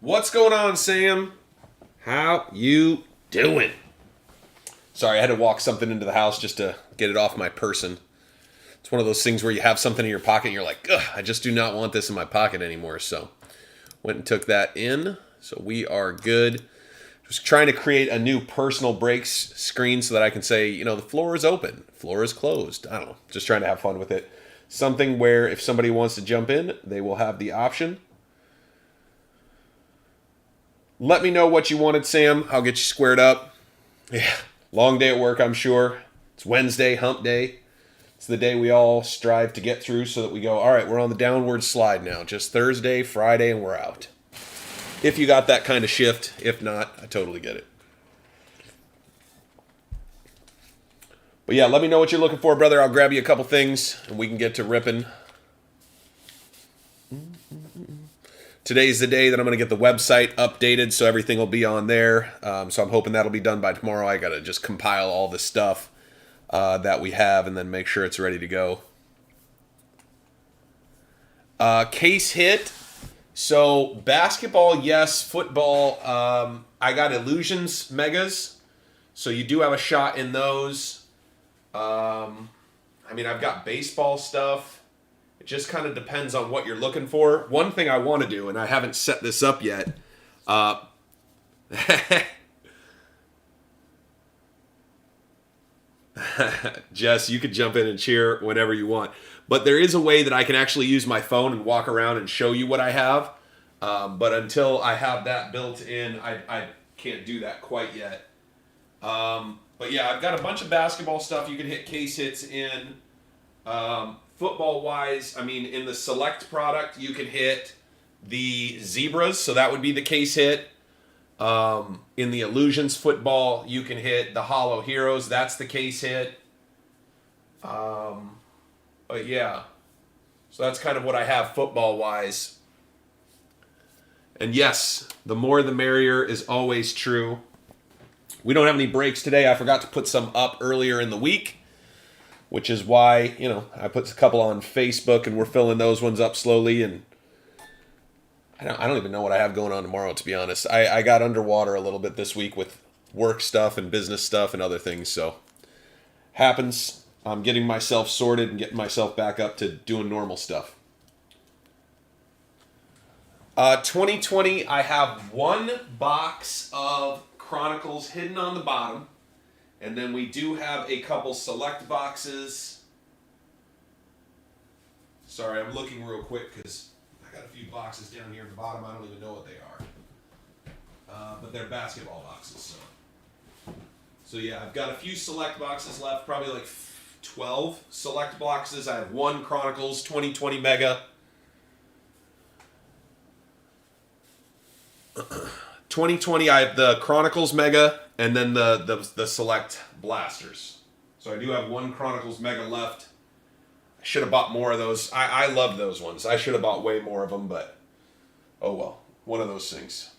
What's going on, Sam? How you doing? Sorry, I had to walk something into the house just to get it off my person. It's one of those things where you have something in your pocket and you're like, ugh, I just do not want this in my pocket anymore. So went and took that in. So we are good. Just trying to create a new personal breaks screen so that I can say, you know, the floor is open, floor is closed. I don't know. Just trying to have fun with it. Something where if somebody wants to jump in, they will have the option. Let me know what you wanted, Sam. I'll get you squared up. Yeah, long day at work, I'm sure. It's Wednesday, hump day. It's the day we all strive to get through so that we go, all right, we're on the downward slide now. Just Thursday, Friday, and we're out. If you got that kind of shift. If not, I totally get it. But yeah, let me know what you're looking for, brother. I'll grab you a couple things, and we can get to ripping. Today's the day that I'm going to get the website updated, so everything will be on there. So I'm hoping that'll be done by tomorrow. I got to just compile all the stuff that we have and then make sure it's ready to go. Case hit. So basketball, yes. Football, I got Illusions Megas. So you do have a shot in those. I mean, I've got baseball stuff. It just kind of depends on what you're looking for. One thing I want to do, and I haven't set this up yet. Jess, you could jump in and cheer whenever you want. But there is a way that I can actually use my phone and walk around and show you what I have. But until I have that built in, I can't do that quite yet. But yeah, I've got a bunch of basketball stuff you can hit case hits in. Football-wise, I mean, in the select product, you can hit the zebras, so that would be the case hit. In the Illusions football, you can hit the Hollow Heroes. That's the case hit. But yeah, so that's kind of what I have football-wise. And yes, the more the merrier is always true. We don't have any breaks today. I forgot to put some up earlier in the week, which is why, you know, I put a couple on Facebook and we're filling those ones up slowly. And I don't even know what I have going on tomorrow, to be honest. I got underwater a little bit this week with work stuff and business stuff and other things. So happens. I'm getting myself sorted and getting myself back up to doing normal stuff. 2020, I have one box of Chronicles hidden on the bottom. And then we do have a couple select boxes. Sorry, I'm looking real quick because I got a few boxes down here at the bottom. I don't even know what they are. But they're basketball boxes. So yeah, I've got a few select boxes left. Probably like 12 select boxes. I have one Chronicles 2020 Mega. 2020, I have the Chronicles Mega and then the Select Blasters. So I do have one Chronicles Mega left. I should have bought more of those. I love those ones. I should have bought way more of them, but oh well. One of those things.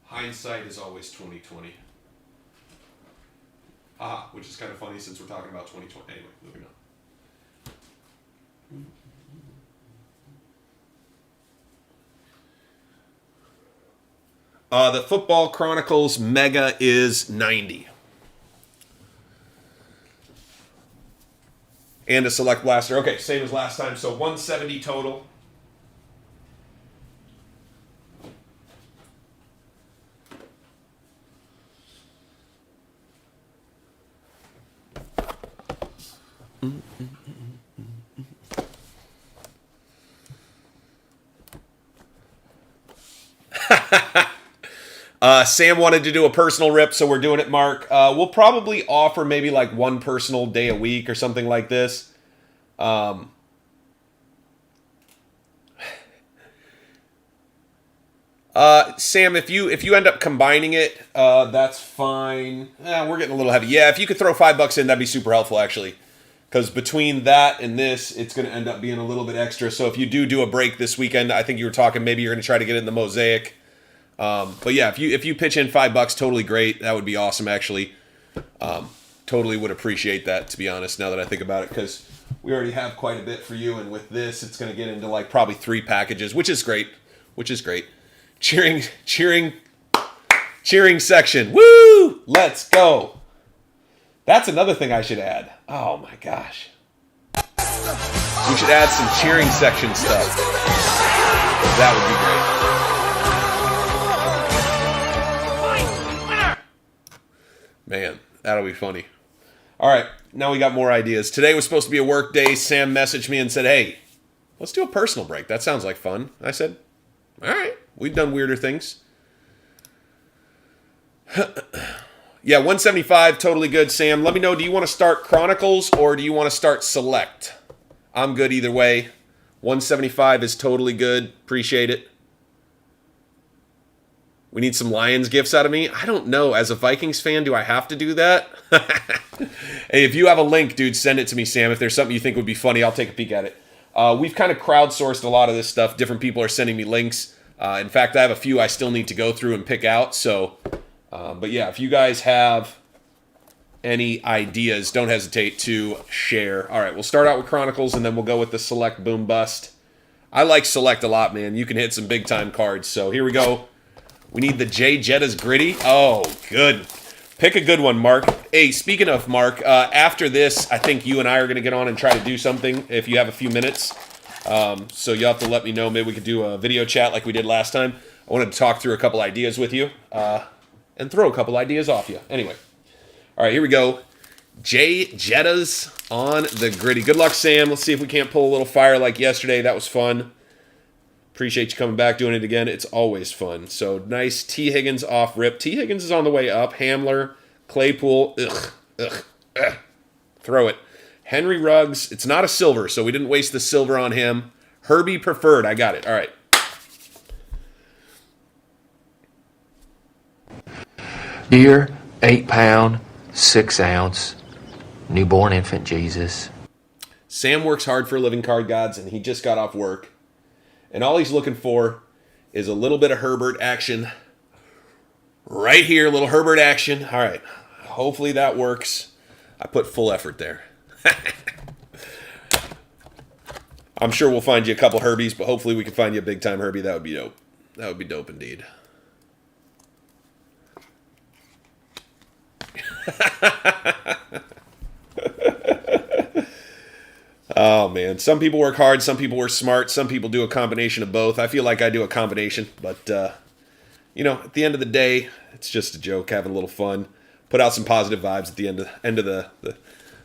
Hindsight is always 2020. Which is kind of funny since we're talking about 2020. Anyway, moving on. The Football Chronicles Mega is 90. And a Select Blaster. Okay, same as last time. So 170 total. Sam wanted to do a personal rip, so we're doing it, Mark. We'll probably offer maybe like one personal day a week or something like this. Sam, if you end up combining it, that's fine. We're getting a little heavy. Yeah, if you could throw $5 in, that'd be super helpful, actually. Because between that and this, it's going to end up being a little bit extra. So if you do a break this weekend, I think you were talking maybe you're going to try to get it in the Mosaic. But yeah, if you pitch in $5, totally great. That would be awesome, actually. totally would appreciate that, to be honest, now that I think about it, because we already have quite a bit for you, and with this, it's going to get into like probably 3 packages, which is great. Cheering section. Woo! Let's go. That's another thing I should add. Oh my gosh. We should add some cheering section stuff. That would be great. Man, that'll be funny. All right, now we got more ideas. Today was supposed to be a work day. Sam messaged me and said, hey, let's do a personal break. That sounds like fun. I said, all right, we've done weirder things. Yeah, 175, totally good, Sam. Let me know, do you want to start Chronicles or do you want to start Select? I'm good either way. 175 is totally good. Appreciate it. We need some Lions gifts out of me. I don't know. As a Vikings fan, do I have to do that? Hey, if you have a link, dude, send it to me, Sam. If there's something you think would be funny, I'll take a peek at it. We've kind of crowdsourced a lot of this stuff. Different people are sending me links. In fact, I have a few I still need to go through and pick out. So, but yeah, if you guys have any ideas, don't hesitate to share. All right, we'll start out with Chronicles, and then we'll go with the Select Boom Bust. I like Select a lot, man. You can hit some big-time cards. So here we go. We need the J. Jetta's Gritty. Oh, good. Pick a good one, Mark. Hey, speaking of Mark, after this, I think you and I are going to get on and try to do something if you have a few minutes. So you'll have to let me know. Maybe we could do a video chat like we did last time. I wanted to talk through a couple ideas with you and throw a couple ideas off you. Anyway. All right, here we go. J. Jetta's on the Gritty. Good luck, Sam. Let's see if we can't pull a little fire like yesterday. That was fun. Appreciate you coming back, doing it again. It's always fun. So nice T. Higgins off rip. T. Higgins is on the way up. Hamler, Claypool. Throw it. Henry Ruggs. It's not a silver, so we didn't waste the silver on him. Herbie Preferred. I got it. All right. Dear 8-pound, 6-ounce, newborn infant Jesus. Sam works hard for a living, Card Gods, and he just got off work. And all he's looking for is a little bit of Herbert action. Right here, a little Herbert action. All right. Hopefully that works. I put full effort there. I'm sure we'll find you a couple Herbies, but hopefully we can find you a big-time Herbie. That would be dope. That would be dope indeed. Oh, man. Some people work hard. Some people work smart. Some people do a combination of both. I feel like I do a combination. But, you know, at the end of the day, it's just a joke, having a little fun. Put out some positive vibes at the end of the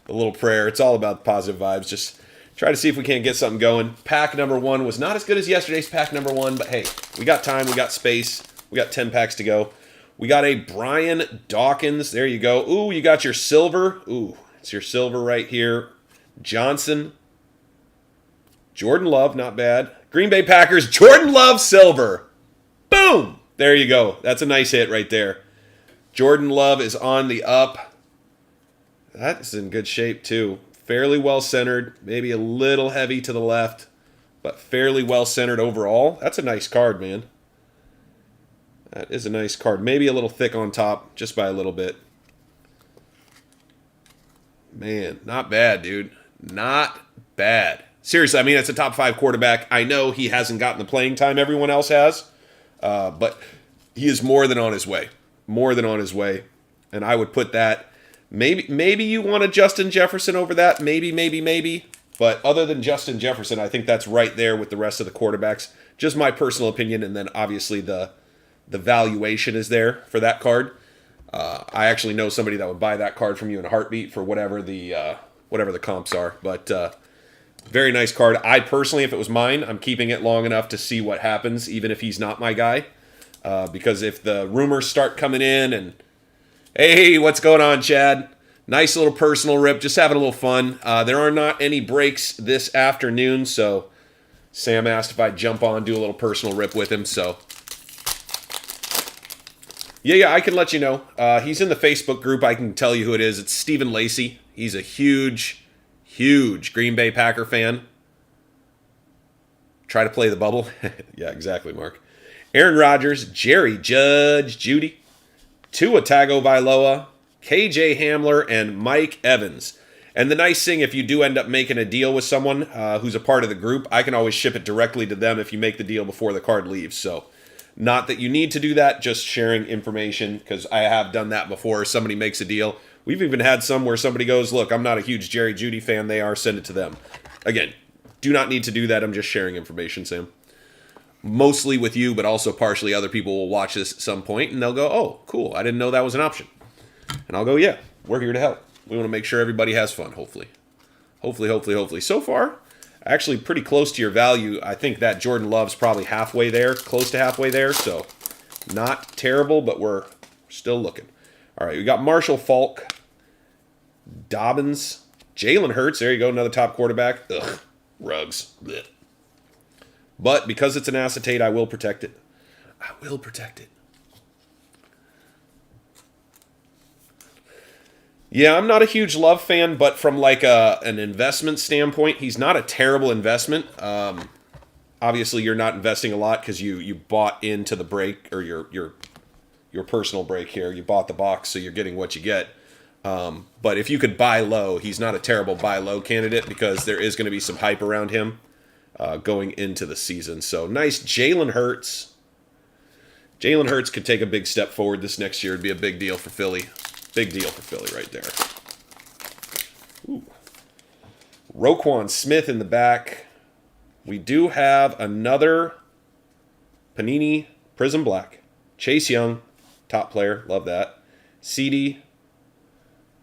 little prayer. It's all about positive vibes. Just try to see if we can't get something going. Pack number 1 was not as good as yesterday's pack number 1. But, hey, we got time. We got space. We got 10 packs to go. We got a Brian Dawkins. There you go. Ooh, you got your silver. Ooh, it's your silver right here. Johnson. Jordan Love, not bad. Green Bay Packers, Jordan Love, silver. Boom! There you go. That's a nice hit right there. Jordan Love is on the up. That is in good shape, too. Fairly well-centered. Maybe a little heavy to the left, but fairly well-centered overall. That's a nice card, man. That is a nice card. Maybe a little thick on top, just by a little bit. Man, not bad, dude. Not bad. Seriously, I mean, it's a top 5 quarterback. I know he hasn't gotten the playing time everyone else has, but he is more than on his way. More than on his way. And I would put that, maybe you want a Justin Jefferson over that. Maybe. But other than Justin Jefferson, I think that's right there with the rest of the quarterbacks. Just my personal opinion, and then obviously the valuation is there for that card. I actually know somebody that would buy that card from you in a heartbeat for whatever the comps are. But very nice card. I personally, if it was mine, I'm keeping it long enough to see what happens, even if he's not my guy. Because if the rumors start coming in and, hey, what's going on, Chad? Nice little personal rip, just having a little fun. There are not any breaks this afternoon, so Sam asked if I'd jump on, do a little personal rip with him, so yeah, I can let you know. He's in the Facebook group. I can tell you who it is. It's Stephen Lacey. He's a huge Green Bay Packer fan. Try to play the bubble. Yeah, exactly, Mark. Aaron Rodgers, Jerry Judge, Judy, Tua Tagovailoa, KJ Hamler, and Mike Evans. And the nice thing, if you do end up making a deal with someone who's a part of the group, I can always ship it directly to them if you make the deal before the card leaves. So not that you need to do that, just sharing information, because I have done that before. Somebody makes a deal. We've even had some where somebody goes, look, I'm not a huge Jerry Jeudy fan. They are. Send it to them. Again, do not need to do that. I'm just sharing information, Sam. Mostly with you, but also partially other people will watch this at some point, and they'll go, oh, cool. I didn't know that was an option. And I'll go, yeah, we're here to help. We want to make sure everybody has fun, hopefully. Hopefully. So far, actually pretty close to your value. I think that Jordan Love's probably halfway there, close to halfway there. So not terrible, but we're still looking. All right, we got Marshall Faulk, Dobbins, Jalen Hurts. There you go, another top quarterback. Ugh, Ruggs. Blech. But because it's an acetate, I will protect it. Yeah, I'm not a huge Love fan, but from like an investment standpoint, he's not a terrible investment. Obviously, you're not investing a lot because you bought into the break, or your personal break here. You bought the box, so you're getting what you get. But if you could buy low, he's not a terrible buy low candidate because there is going to be some hype around him going into the season. So nice Jalen Hurts. Jalen Hurts could take a big step forward this next year. It'd be a big deal for Philly. Big deal for Philly right there. Ooh. Roquan Smith in the back. We do have another Panini Prism Black. Chase Young, top player. Love that. CD.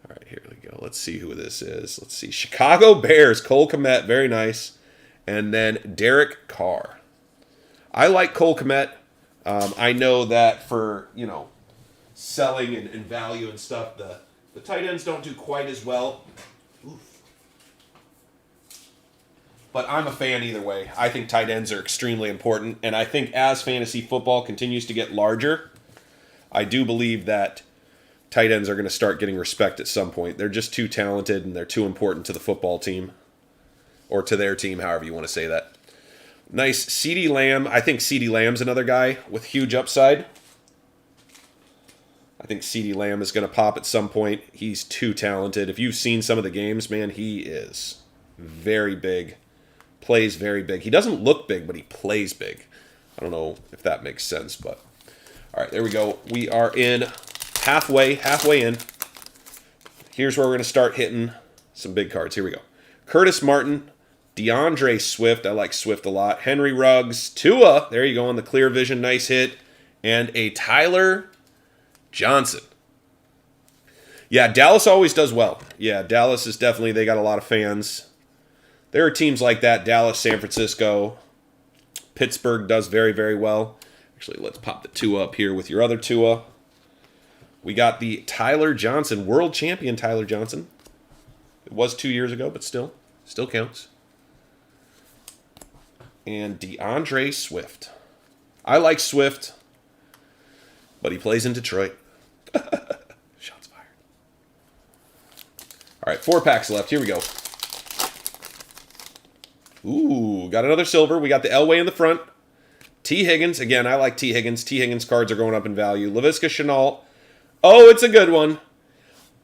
All right, here we go. Let's see who this is. Let's see. Chicago Bears, Cole Kmet. Very nice. And then Derek Carr. I like Cole Kmet. I know that for, selling and value and stuff, the tight ends don't do quite as well. Oof. But I'm a fan either way. I think tight ends are extremely important, and I think as fantasy football continues to get larger, I do believe that tight ends are going to start getting respect at some point. They're just too talented, and they're too important to the football team, or to their team, however you want to say that. Nice CeeDee Lamb. I think CeeDee Lamb's another guy with huge upside. I think CeeDee Lamb is going to pop at some point. He's too talented. If you've seen some of the games, man, he is very big. Plays very big. He doesn't look big, but he plays big. I don't know if that makes sense, but... All right, there we go. We are in halfway in. Here's where we're going to start hitting some big cards. Here we go. Curtis Martin, DeAndre Swift. I like Swift a lot. Henry Ruggs, Tua. There you go on the clear vision. Nice hit. And a Tyler Johnson. Yeah, Dallas always does well. Yeah, Dallas is definitely, they got a lot of fans. There are teams like that, Dallas, San Francisco. Pittsburgh does very, very well. Actually, let's pop the Tua up here with your other Tua. We got the Tyler Johnson, world champion Tyler Johnson. It was 2 years ago, but still counts. And DeAndre Swift. I like Swift, but he plays in Detroit. Shots fired. All right, 4 packs left. Here we go. Ooh, got another silver. We got the Elway in the front. T. Higgins. Again, I like T. Higgins. T. Higgins cards are going up in value. Laviska Shenault. Oh, it's a good one.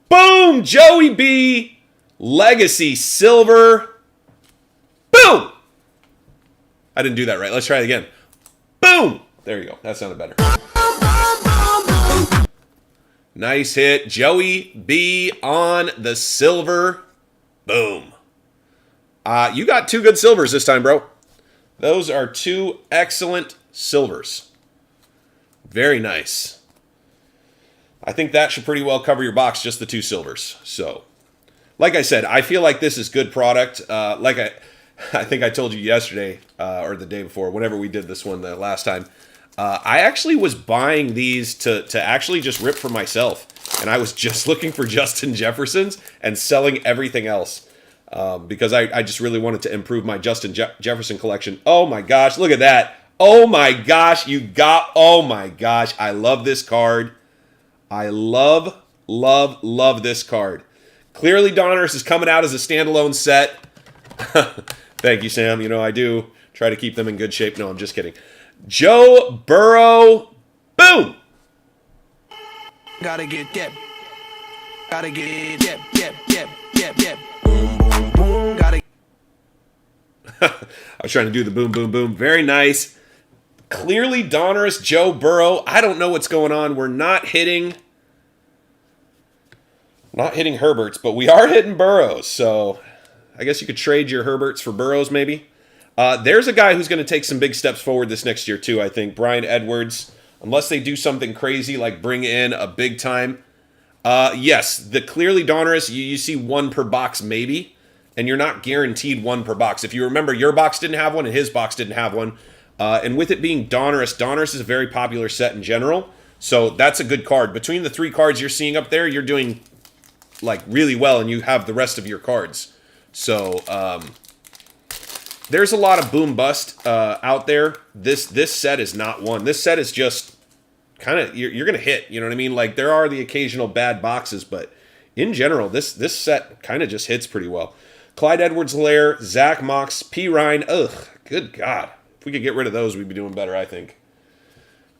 Boom! Joey B. Legacy silver. Boom! I didn't do that right. Let's try it again. Boom! There you go. That sounded better. Nice hit. Joey B on the silver. Boom. You got 2 good silvers this time, bro. Those are 2 excellent silvers. Very nice. I think that should pretty well cover your box, just the 2 silvers. So, like I said, I feel like this is good product. I think I told you yesterday, or the day before, whenever we did this one the last time, I actually was buying these to actually just rip for myself. And I was just looking for Justin Jeffersons and selling everything else. Because I just really wanted to improve my Justin Jefferson collection. Oh my gosh, look at that. Oh my gosh, oh my gosh. I love this card. I love this card. Clearly Donruss is coming out as a standalone set. Thank you, Sam. I do try to keep them in good shape. No, I'm just kidding. Joe Burrow. Boom! Gotta get that Gotta get it, yep. Boom, boom, boom, gotta. I was trying to do the boom, boom, boom. Very nice. Clearly Donruss, Joe Burrow. I don't know what's going on. We're not hitting Herberts, but we are hitting Burrows. So I guess you could trade your Herberts for Burrows maybe. There's a guy who's going to take some big steps forward this next year too, I think. Brian Edwards. Unless they do something crazy like bring in a big time. Yes, the clearly Donruss, you see one per box maybe. And you're not guaranteed one per box. If you remember, your box didn't have one and his box didn't have one. And with it being Donruss is a very popular set in general. So that's a good card. Between the 3 cards you're seeing up there, you're doing like really well and you have the rest of your cards. So there's a lot of boom bust out there. This set is not one. This set is just kind of, you're going to hit. You know what I mean? Like there are the occasional bad boxes, but in general, this set kind of just hits pretty well. Clyde Edwards-Helaire, Zach Mox, P. Ryan. Ugh, good God. If we could get rid of those, we'd be doing better, I think.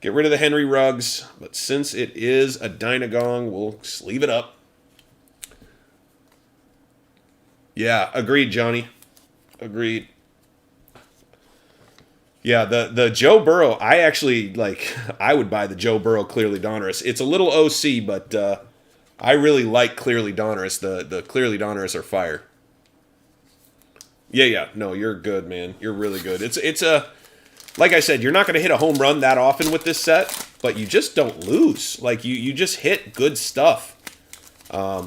Get rid of the Henry Ruggs, but since it is a Dynagong, we'll sleeve it up. Yeah, agreed, Johnny. Agreed. Yeah, the Joe Burrow, I actually, I would buy the Joe Burrow Clearly Donruss. It's a little OC, but I really like Clearly Donruss. The Clearly Donruss are fire. Yeah, no, you're good, man. You're really good. It's a, like I said, you're not going to hit a home run that often with this set, but you just don't lose. Like, you just hit good stuff. I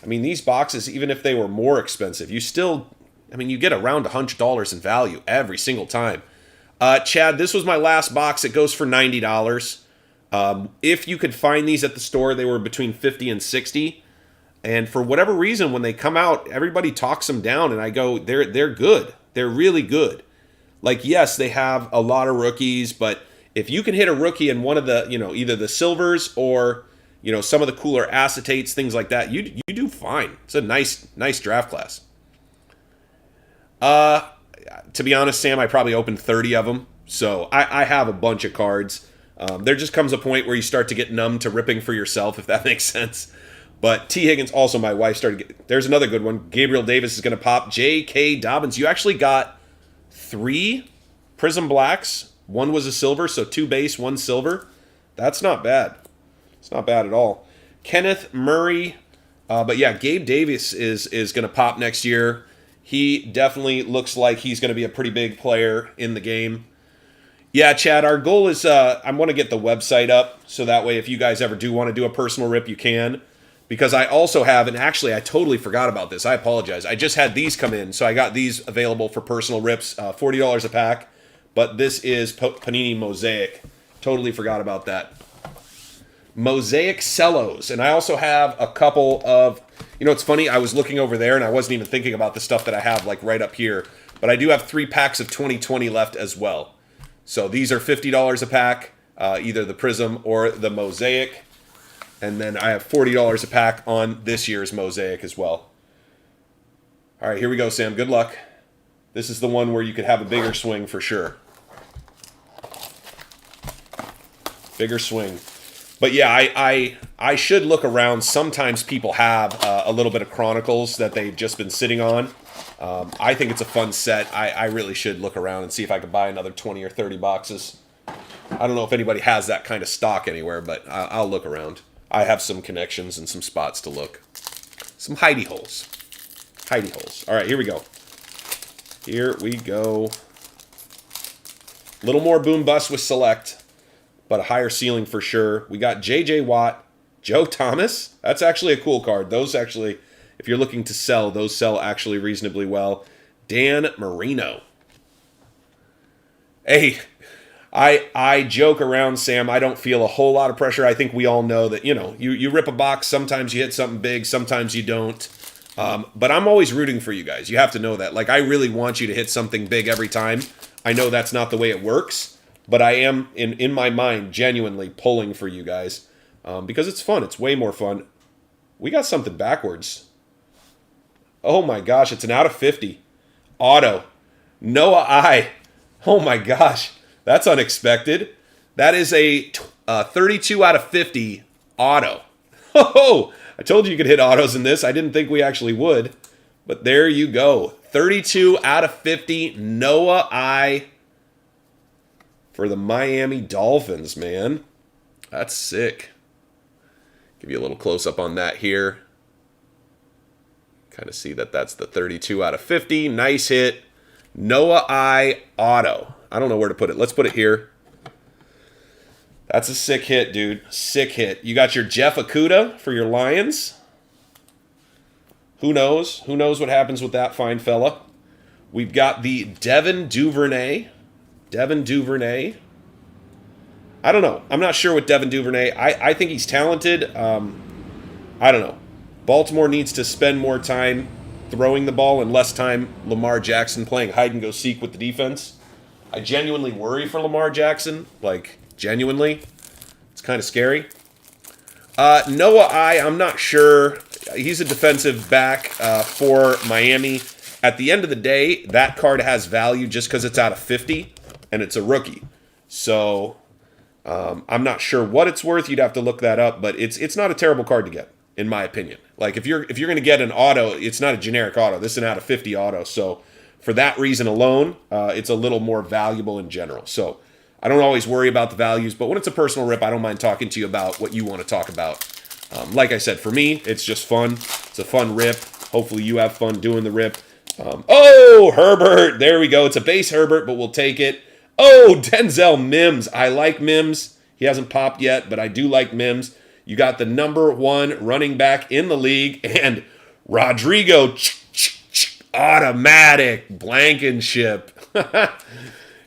mean, these boxes, even if they were more expensive, you still, you get around $100 in value every single time. Chad, this was my last box. It goes for $90. If you could find these at the store, they were between $50 and $60. And for whatever reason, when they come out, everybody talks them down, and I go, they're good. They're really good. Like, yes, they have a lot of rookies, but if you can hit a rookie in one of the, either the silvers or, some of the cooler acetates, things like that, you do fine. It's a nice draft class. To be honest, Sam, I probably opened 30 of them, so I have a bunch of cards. There just comes a point where you start to get numb to ripping for yourself, if that makes sense. But T. Higgins, also my wife there's another good one. Gabriel Davis is going to pop. J.K. Dobbins, you actually got 3 Prism Blacks. 1 was a silver, so 2 base, 1 silver. That's not bad. It's not bad at all. Kenneth Murray, but yeah, Gabe Davis is going to pop next year. He definitely looks like he's going to be a pretty big player in the game. Yeah, Chad, our goal is I want to get the website up so that way if you guys ever do want to do a personal rip, you can. Because I also have, and actually I totally forgot about this. I apologize. I just had these come in, so I got these available for personal rips, $40 a pack. But this is Panini Mosaic. Totally forgot about that. Mosaic Cellos. And I also have a couple of, it's funny, I was looking over there and I wasn't even thinking about the stuff that I have right up here. But I do have 3 packs of 2020 left as well. So these are $50 a pack, either the Prism or the Mosaic. And then I have $40 a pack on this year's Mosaic as well. All right, here we go, Sam. Good luck. This is the one where you could have a bigger swing for sure. Bigger swing. But yeah, I should look around. Sometimes people have a little bit of Chronicles that they've just been sitting on. I think it's a fun set. I really should look around and see if I could buy another 20 or 30 boxes. I don't know if anybody has that kind of stock anywhere, but I'll look around. I have some connections and some spots to look. Some hidey holes. Hidey holes. All right, here we go. Here we go. A little more boom bust with Select, but a higher ceiling for sure. We got J.J. Watt, Joe Thomas. That's actually a cool card. Those actually, if you're looking to sell, those sell actually reasonably well. Dan Marino. Hey, I joke around, Sam. I don't feel a whole lot of pressure. I think we all know that, you rip a box. Sometimes you hit something big. Sometimes you don't. But I'm always rooting for you guys. You have to know that. I really want you to hit something big every time. I know that's not the way it works. But I am, in my mind, genuinely pulling for you guys. Because it's fun. It's way more fun. We got something backwards. Oh my gosh. It's an out of 50. Auto. Noah I. Oh my gosh. That's unexpected. That is a 32 out of 50 auto. Oh, I told you could hit autos in this. I didn't think we actually would. But there you go. 32 out of 50. Noah I for the Miami Dolphins, man. That's sick. Give you a little close-up on that here. Kind of see that that's the 32 out of 50. Nice hit. Noah I auto. I don't know where to put it. Let's put it here. That's a sick hit, dude. Sick hit. You got your Jeff Okudah for your Lions. Who knows? Who knows what happens with that fine fella? We've got the Devin Duvernay. Devin Duvernay. I don't know. I'm not sure with Devin Duvernay. I think he's talented. I don't know. Baltimore needs to spend more time throwing the ball and less time Lamar Jackson playing hide-and-go-seek with the defense. I genuinely worry for Lamar Jackson. Like, genuinely. It's kind of scary. Noah I'm not sure. He's a defensive back for Miami. At the end of the day, that card has value just because it's out of 50, and it's a rookie. So, I'm not sure what it's worth. You'd have to look that up, but it's not a terrible card to get, in my opinion. Like, if you're going to get an auto, it's not a generic auto. This is an out of 50 auto. So, for that reason alone, it's a little more valuable in general. So, I don't always worry about the values, but when it's a personal rip, I don't mind talking to you about what you want to talk about. Like I said, for me, it's just fun. It's a fun rip. Hopefully you have fun doing the rip. Oh, Herbert. There we go. It's a base Herbert, but we'll take it. Oh, Denzel Mims. I like Mims. He hasn't popped yet, but I do like Mims. You got the number 1 running back in the league, and Rodrigo, automatic, Blankenship.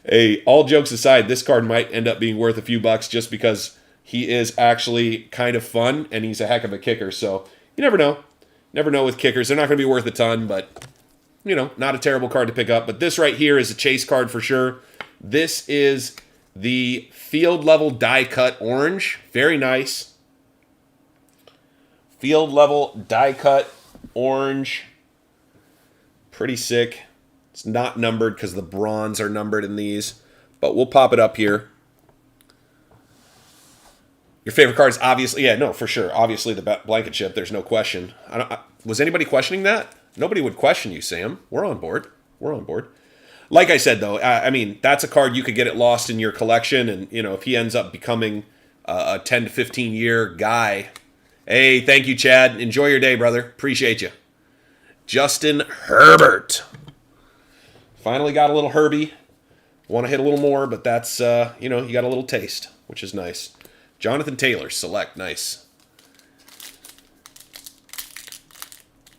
Hey, all jokes aside, this card might end up being worth a few bucks just because he is actually kind of fun, and he's a heck of a kicker. So you never know. Never know with kickers. They're not going to be worth a ton, but, not a terrible card to pick up. But this right here is a chase card for sure. This is the field level die cut orange. Very nice. Field level die cut orange. Pretty sick. It's not numbered because the bronze are numbered in these, but we'll pop it up here. Your favorite card is obviously, for sure. Obviously the Blankenship, there's no question. Was anybody questioning that? Nobody would question you, Sam. We're on board. Like I said, though, that's a card you could get it lost in your collection, and, if he ends up becoming a 10 to 15 year guy. Hey, thank you, Chad. Enjoy your day, brother. Appreciate you. Justin Herbert. Finally got a little Herbie. Want to hit a little more, but that's, you got a little taste, which is nice. Jonathan Taylor, select. Nice.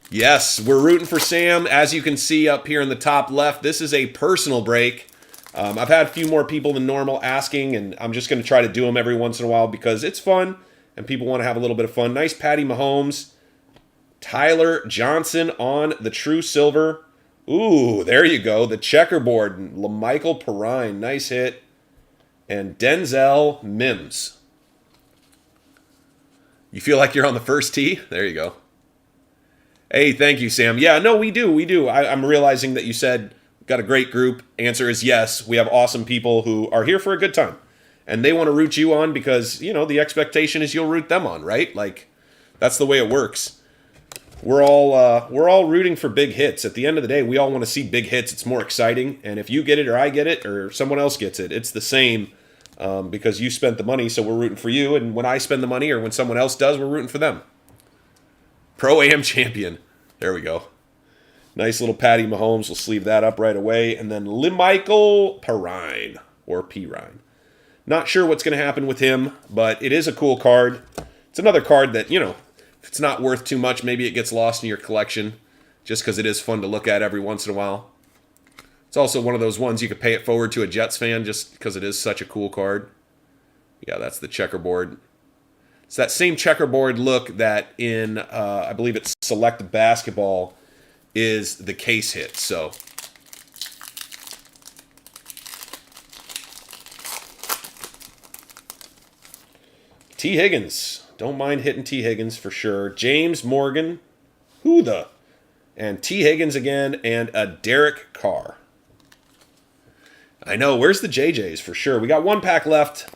Yes, we're rooting for Sam. As you can see up here in the top left, this is a personal break. I've had a few more people than normal asking, and I'm just going to try to do them every once in a while because it's fun, and people want to have a little bit of fun. Nice Patty Mahomes. Tyler Johnson on the True Silver. Ooh, there you go. The checkerboard. LaMichael Perrine. Nice hit. And Denzel Mims. You feel like you're on the first tee? There you go. Hey, thank you, Sam. Yeah, no, we do. I'm realizing that you said got a great group. Answer is yes. We have awesome people who are here for a good time. And they want to root you on because, the expectation is you'll root them on, right? Like, that's the way it works. We're all rooting for big hits. At the end of the day, we all want to see big hits. It's more exciting. And if you get it or I get it or someone else gets it, it's the same because you spent the money, so we're rooting for you. And when I spend the money or when someone else does, we're rooting for them. Pro-Am champion. There we go. Nice little Patty Mahomes. We'll sleeve that up right away. And then LaMichael Perrine or Perrine. Not sure what's going to happen with him, but it is a cool card. It's another card that, if it's not worth too much, maybe it gets lost in your collection just because it is fun to look at every once in a while. It's also one of those ones you could pay it forward to a Jets fan just because it is such a cool card. Yeah, that's the checkerboard. It's that same checkerboard look that in, I believe it's Select Basketball, is the case hit. So, T. Higgins. Don't mind hitting T. Higgins for sure. James Morgan. Who the? And T. Higgins again. And a Derek Carr. I know. Where's the JJs for sure? We got one pack left.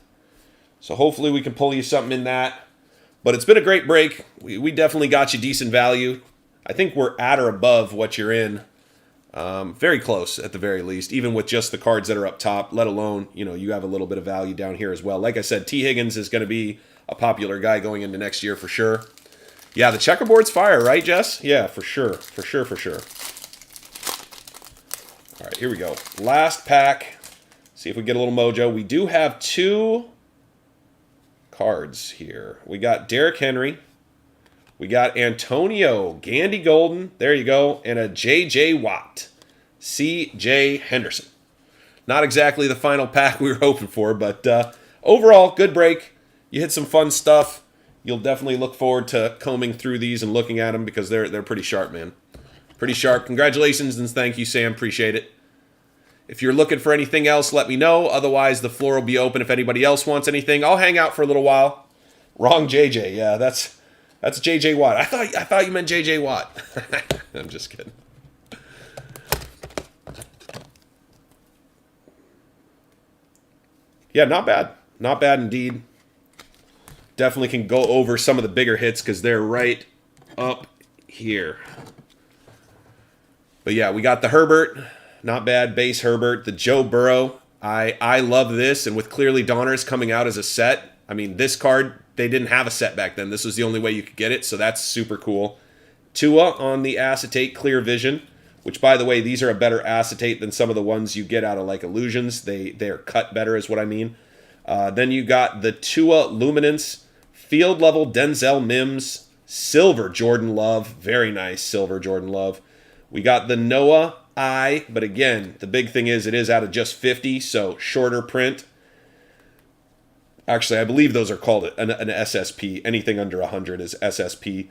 So hopefully we can pull you something in that. But it's been a great break. We definitely got you decent value. I think we're at or above what you're in. Very close at the very least, even with just the cards that are up top, let alone, you have a little bit of value down here as well. Like I said, T. Higgins is going to be a popular guy going into next year for sure. Yeah, the checkerboard's fire, right, Jess? Yeah, for sure. For sure, for sure. All right, here we go. Last pack. See if we get a little mojo. We do have 2 cards here. We got Derrick Henry. We got Antonio Gandy Golden. There you go. And a J.J. Watt. C.J. Henderson. Not exactly the final pack we were hoping for, but overall, good break. You hit some fun stuff. You'll definitely look forward to combing through these and looking at them because they're pretty sharp, man. Pretty sharp. Congratulations and thank you, Sam. Appreciate it. If you're looking for anything else, let me know. Otherwise, the floor will be open if anybody else wants anything. I'll hang out for a little while. Wrong JJ. Yeah, that's JJ Watt. I thought you meant JJ Watt. I'm just kidding. Yeah, not bad. Not bad indeed. Definitely can go over some of the bigger hits because they're right up here. But yeah, we got the Herbert. Not bad. Base Herbert. The Joe Burrow. I love this. And with Clearly Donruss coming out as a set, I mean, this card, they didn't have a set back then. This was the only way you could get it, so that's super cool. Tua on the acetate Clear Vision, which, by the way, these are a better acetate than some of the ones you get out of, like, Illusions. They are cut better is what I mean. Then you got the Tua Luminance, Field Level Denzel Mims, Silver Jordan Love. Very nice Silver Jordan Love. We got the Noah I, but again, the big thing is it is out of just 50, so shorter print. Actually, I believe those are called an SSP. Anything under 100 is SSP.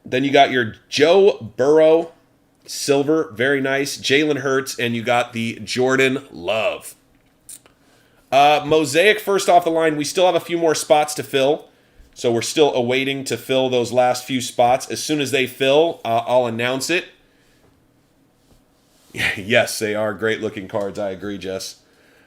Then you got your Joe Burrow, Silver, very nice. Jalen Hurts, and you got the Jordan Love. Mosaic, first off the line, we still have a few more spots to fill. So we're still awaiting to fill those last few spots. As soon as they fill, I'll announce it. Yes, they are great-looking cards. I agree, Jess.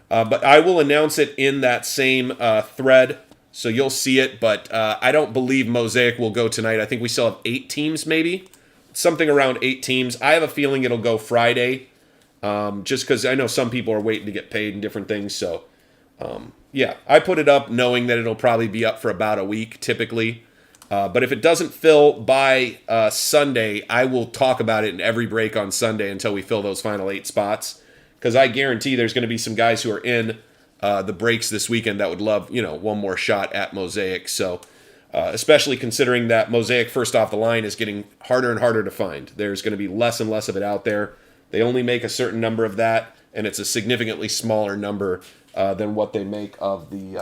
But I will announce it in that same thread, so you'll see it. But I don't believe Mosaic will go tonight. I think we still have 8 teams, maybe. Something around 8 teams. I have a feeling it'll go Friday, just because I know some people are waiting to get paid and different things. So, yeah, I put it up knowing that it'll probably be up for about a week, typically. But if it doesn't fill by Sunday, I will talk about it in every break on Sunday until we fill those final 8 spots. Because I guarantee there's going to be some guys who are in the breaks this weekend that would love, one more shot at Mosaic. So, especially considering that Mosaic first off the line is getting harder and harder to find. There's going to be less and less of it out there. They only make a certain number of that, and it's a significantly smaller number than what they make of the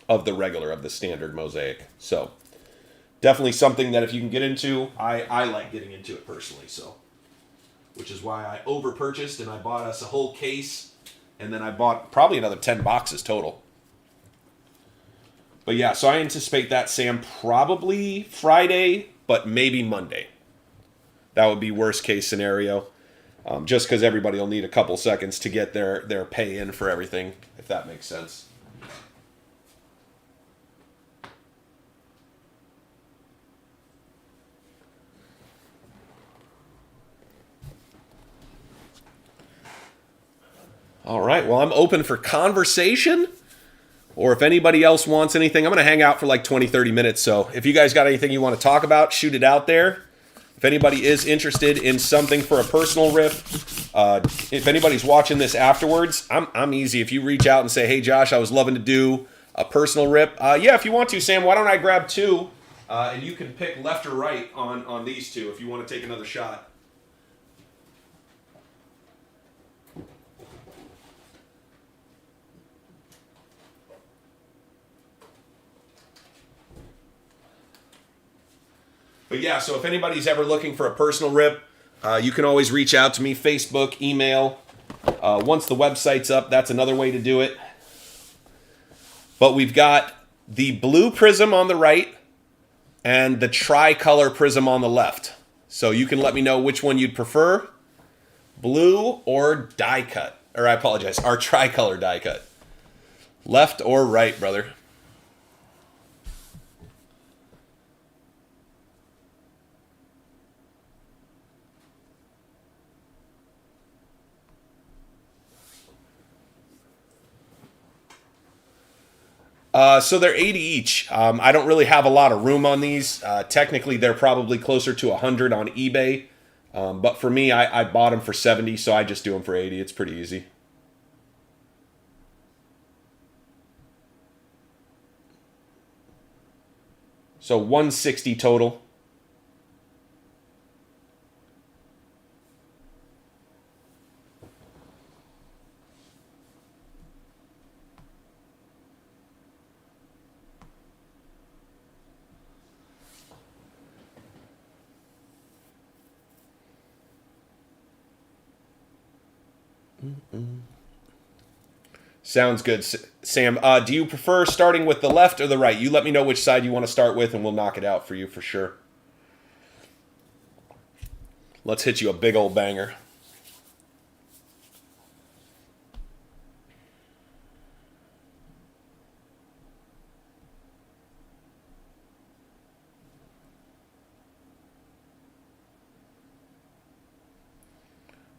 regular, of the standard Mosaic. So, definitely something that if you can get into, I like getting into it personally, so. Which is why I over-purchased, and I bought us a whole case, and then I bought probably another 10 boxes total. But yeah, so I anticipate that, Sam, probably Friday, but maybe Monday. That would be worst case scenario, just because everybody will need a couple seconds to get their pay in for everything, if that makes sense. All right, well, I'm open for conversation, or if anybody else wants anything, I'm going to hang out for like 20, 30 minutes, so if you guys got anything you want to talk about, shoot it out there. If anybody is interested in something for a personal rip, if anybody's watching this afterwards, I'm easy. If you reach out and say, hey, Josh, I was loving to do a personal rip. Yeah, if you want to, Sam, why don't I grab 2, and you can pick left or right on these 2 if you want to take another shot. But yeah, so if anybody's ever looking for a personal rip, you can always reach out to me, Facebook, email. Once the website's up, that's another way to do it. But we've got the blue prism on the right and the tricolor prism on the left. So you can let me know which one you'd prefer, blue or die cut. Or I apologize, our tricolor die cut. Left or right, brother? So they're 80 each. I don't really have a lot of room on these. Technically, they're probably closer to 100 on eBay. But for me, I bought them for 70, so I just do them for 80. It's pretty easy. So 160 total. Sounds good, Sam. Do you prefer starting with the left or the right? You let me know which side you want to start with, and we'll knock it out for you for sure. Let's hit you a big old banger.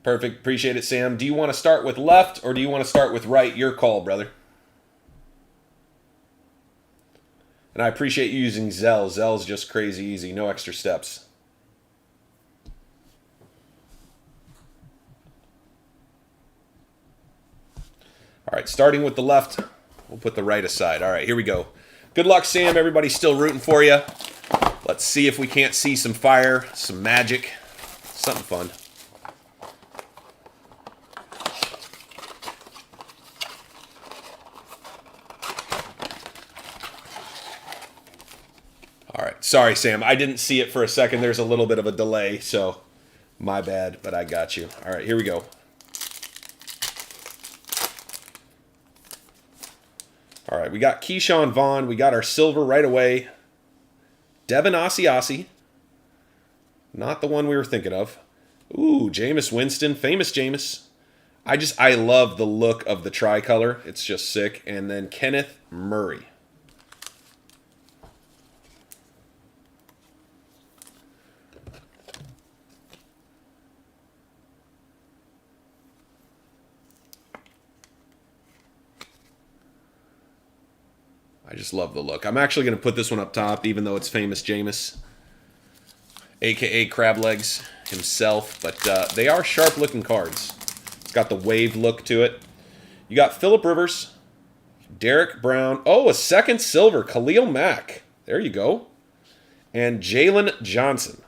Perfect. Appreciate it, Sam. Do you want to start with left or do you want to start with right? Your call, brother. And I appreciate you using Zelle. Zelle's just crazy easy. No extra steps. All right, starting with the left, we'll put the right aside. All right, here we go. Good luck, Sam. Everybody's still rooting for you. Let's see if we can't see some fire, some magic, something fun. All right, sorry, Sam. I didn't see it for a second. There's a little bit of a delay, so my bad, but I got you. All right, here we go. All right, we got Keyshawn Vaughn. We got our silver right away. Devin Asiasi. Not the one we were thinking of. Ooh, Jameis Winston. Famous Jameis. I love the look of the tricolor. It's just sick. And then Kenneth Murray. I just love the look. I'm actually going to put this one up top, even though it's Famous Jameis, a.k.a. Crab Legs himself. But they are sharp-looking cards. It's got the wave look to it. You got Phillip Rivers, Derek Brown. Oh, a second silver, Khalil Mack. There you go. And Jalen Johnson.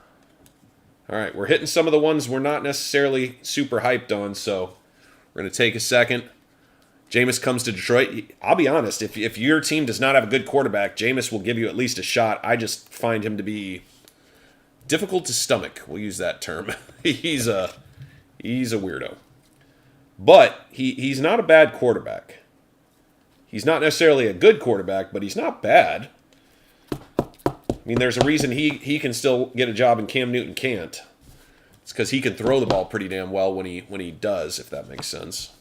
All right, we're hitting some of the ones we're not necessarily super hyped on, so we're going to take a second. Jameis comes to Detroit. I'll be honest, if your team does not have a good quarterback, Jameis will give you at least a shot. I just find him to be difficult to stomach. We'll use that term. He's a weirdo. But he's not a bad quarterback. He's not necessarily a good quarterback, but he's not bad. I mean, there's a reason he can still get a job and Cam Newton can't. It's because he can throw the ball pretty damn well when he does, if that makes sense.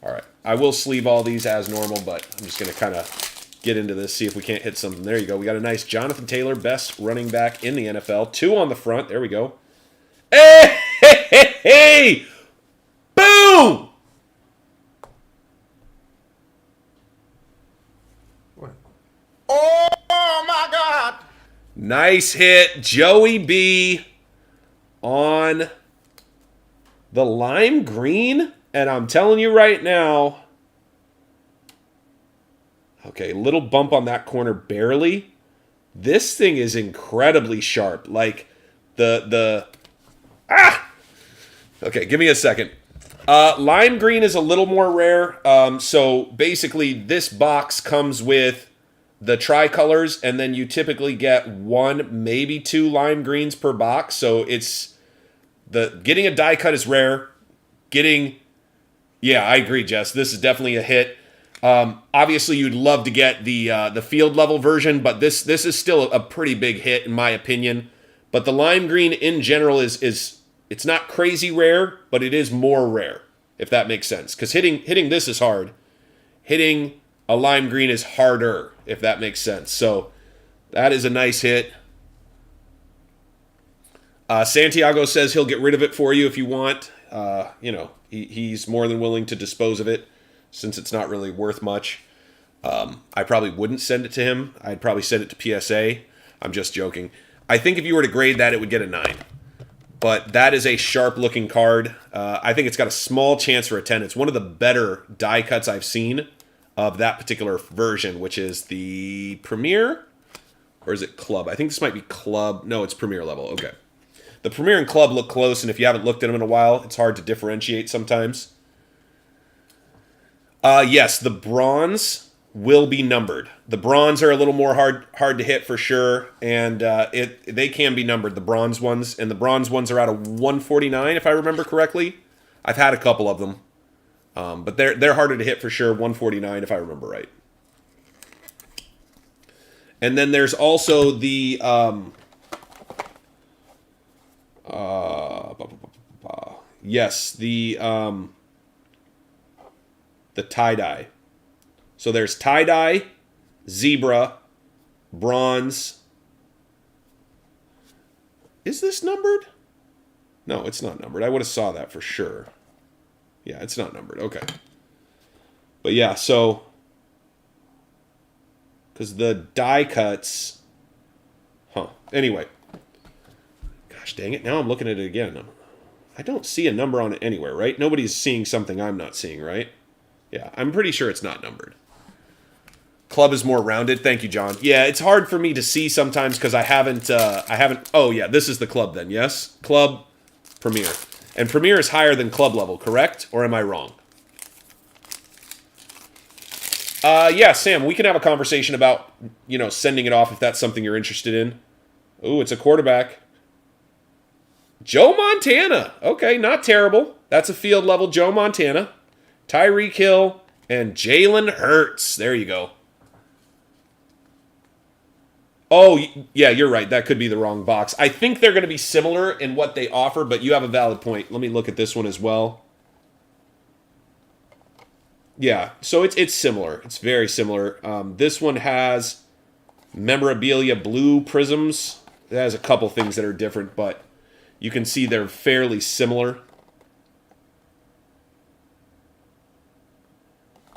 All right, I will sleeve all these as normal, but I'm just going to kind of get into this, see if we can't hit something. There you go. We got a nice Jonathan Taylor, best running back in the NFL. 2 on the front. There we go. Hey, hey, hey, hey! Boom! What? Oh, my God! Nice hit, Joey B on the lime green. And I'm telling you right now, okay, little bump on that corner barely. This thing is incredibly sharp. Like okay, give me a second. Lime green is a little more rare. So basically this box comes with the tricolors, and then you typically get 1, maybe 2 lime greens per box. So it's getting a die cut is rare. Yeah, I agree, Jess. This is definitely a hit. Obviously, you'd love to get the field level version, but this is still a pretty big hit in my opinion. But the lime green in general is it's not crazy rare, but it is more rare, if that makes sense. Because hitting this is hard. Hitting a lime green is harder, if that makes sense. So that is a nice hit. Santiago says he'll get rid of it for you if you want. He's more than willing to dispose of it since it's not really worth much. I probably wouldn't send it to him. I'd probably send it to PSA. I'm just joking. I think if you were to grade that, it would get a 9. But that is a sharp-looking card. I think it's got a small chance for a 10. It's one of the better die cuts I've seen of that particular version, which is the Premier? Or is it Club? I think this might be Club. No, it's Premier level. Okay. The Premier and Club look close, and if you haven't looked at them in a while, it's hard to differentiate sometimes. Yes, the Bronze will be numbered. The Bronze are a little more hard to hit for sure, and they can be numbered, the Bronze ones, and the Bronze ones are out of 149, if I remember correctly. I've had a couple of them, but they're harder to hit for sure, 149 if I remember right. And then there's also the yes, the tie-dye. So there's tie-dye, zebra, bronze. Is this numbered? No, it's not numbered. I would have saw that for sure. Yeah, it's not numbered. Okay. But yeah, so because the die cuts, anyway. Gosh dang it, now I'm looking at it again. I don't see a number on it anywhere, right? Nobody's seeing something I'm not seeing, right? Yeah, I'm pretty sure it's not numbered. Club is more rounded. Thank you, John. Yeah, it's hard for me to see sometimes because I haven't, oh yeah, this is the Club then, yes? Club, Premier. And Premier is higher than Club level, correct? Or am I wrong? Yeah, Sam, we can have a conversation about, sending it off if that's something you're interested in. Ooh, it's a quarterback. Joe Montana. Okay, not terrible. That's a field level Joe Montana. Tyreek Hill and Jalen Hurts. There you go. Oh, yeah, you're right. That could be the wrong box. I think they're going to be similar in what they offer, but you have a valid point. Let me look at this one as well. Yeah, so it's similar. It's very similar. This one has memorabilia blue prisms. It has a couple things that are different, but you can see they're fairly similar.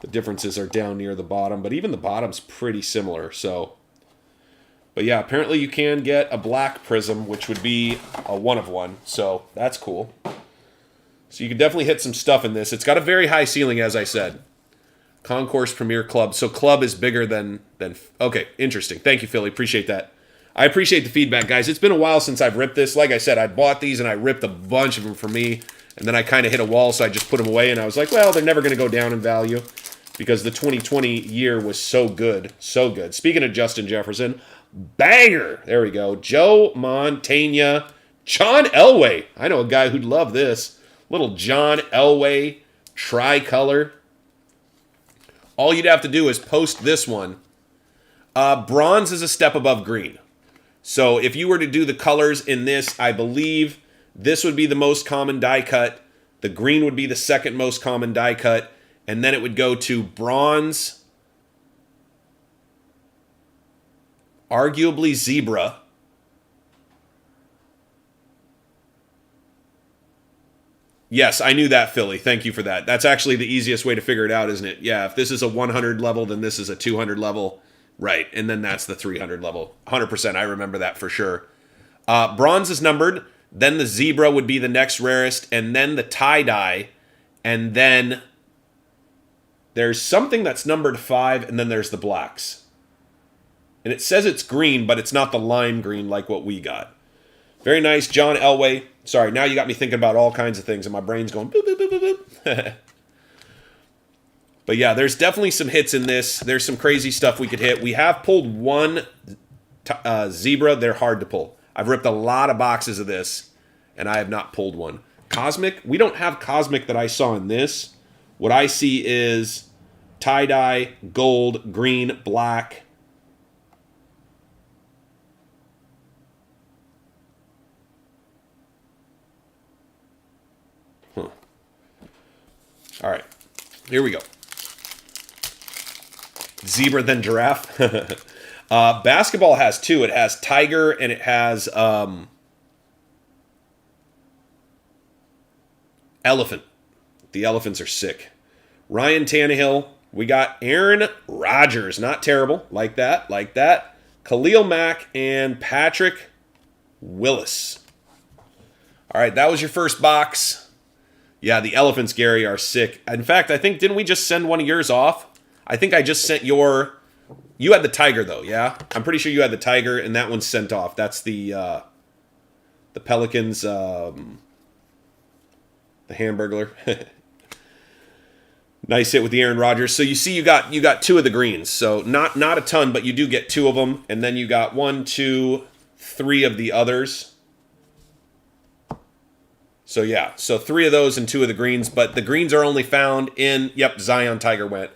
The differences are down near the bottom, but even the bottom's pretty similar. But yeah, apparently you can get a black prism, which would be a 1 of 1. So that's cool. So you can definitely hit some stuff in this. It's got a very high ceiling, as I said. Concourse Premier Club. So Club is bigger than. Okay, interesting. Thank you, Philly. Appreciate that. I appreciate the feedback, guys. It's been a while since I've ripped this. Like I said, I bought these and I ripped a bunch of them for me. And then I kind of hit a wall, so I just put them away. And I was like, well, they're never going to go down in value because the 2020 year was so good. So good. Speaking of Justin Jefferson, banger. There we go. Joe Montana. John Elway. I know a guy who'd love this. Little John Elway tricolor. All you'd have to do is post this one. Bronze is a step above green. So if you were to do the colors in this, I believe this would be the most common die cut. The green would be the second most common die cut. And then it would go to bronze, arguably zebra, yes, I knew that, Philly. Thank you for that. That's actually the easiest way to figure it out, isn't it? Yeah, if this is a 100 level, then this is a 200 level. Right, and then that's the 300 level. 100%, I remember that for sure. Bronze is numbered. Then the zebra would be the next rarest. And then the tie-dye. And then there's something that's numbered 5. And then there's the blacks. And it says it's green, but it's not the lime green like what we got. Very nice, John Elway. Sorry, now you got me thinking about all kinds of things, and my brain's going boop, boop, boop, boop, boop. But yeah, there's definitely some hits in this. There's some crazy stuff we could hit. We have pulled one zebra. They're hard to pull. I've ripped a lot of boxes of this, and I have not pulled one. Cosmic, we don't have Cosmic that I saw in this. What I see is tie-dye, gold, green, black. All right, here we go. Zebra, then giraffe. Basketball has 2. It has tiger and it has elephant. The elephants are sick. Ryan Tannehill, We got Aaron Rodgers. Not terrible. Like that. Like that. Khalil Mack and Patrick Willis. All right, that was your first box. Yeah, the elephants, Gary, are sick. In fact, I think, didn't we just send one of yours off? I think I just sent your... You had the tiger, though, yeah? I'm pretty sure you had the tiger, and that one's sent off. That's the Pelicans, the Hamburglar. Nice hit with the Aaron Rodgers. So you see you got two of the greens. So not a ton, but you do get two of them. And then you got 1, 2, 3 of the others. So yeah, so 3 of those and 2 of the greens. But the greens are only found in, yep, Zion Tiger went.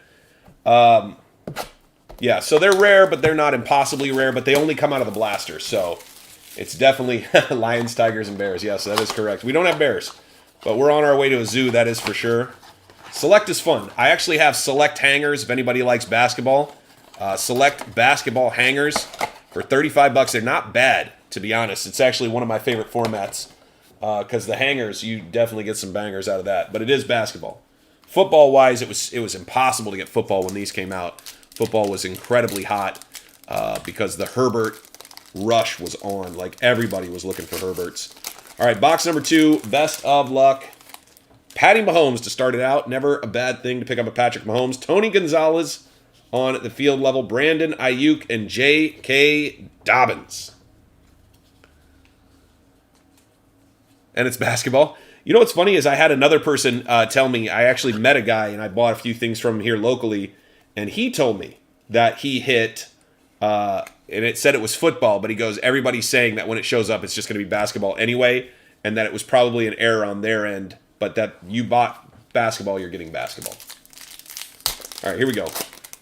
Yeah, so they're rare, but they're not impossibly rare. But they only come out of the blaster. So it's definitely Lions, Tigers, and Bears. Yes, that is correct. We don't have bears, but we're on our way to a zoo, that is for sure. Select is fun. I actually have select hangers if anybody likes basketball. Select basketball hangers for $35. They're not bad, to be honest. It's actually one of my favorite formats because the hangers, you definitely get some bangers out of that. But it is basketball. Football-wise, it was impossible to get football when these came out. Football was incredibly hot because the Herbert rush was on. Like, everybody was looking for Herberts. All right, box number 2, best of luck. Patty Mahomes to start it out. Never a bad thing to pick up a Patrick Mahomes. Tony Gonzalez on the field level. Brandon Ayuk and J.K. Dobbins. And it's basketball. You know what's funny is I had another person tell me, I actually met a guy and I bought a few things from him here locally. And he told me that he hit, and it said it was football, but he goes, everybody's saying that when it shows up, it's just going to be basketball anyway, and that it was probably an error on their end, but that you bought basketball, you're getting basketball. All right, here we go.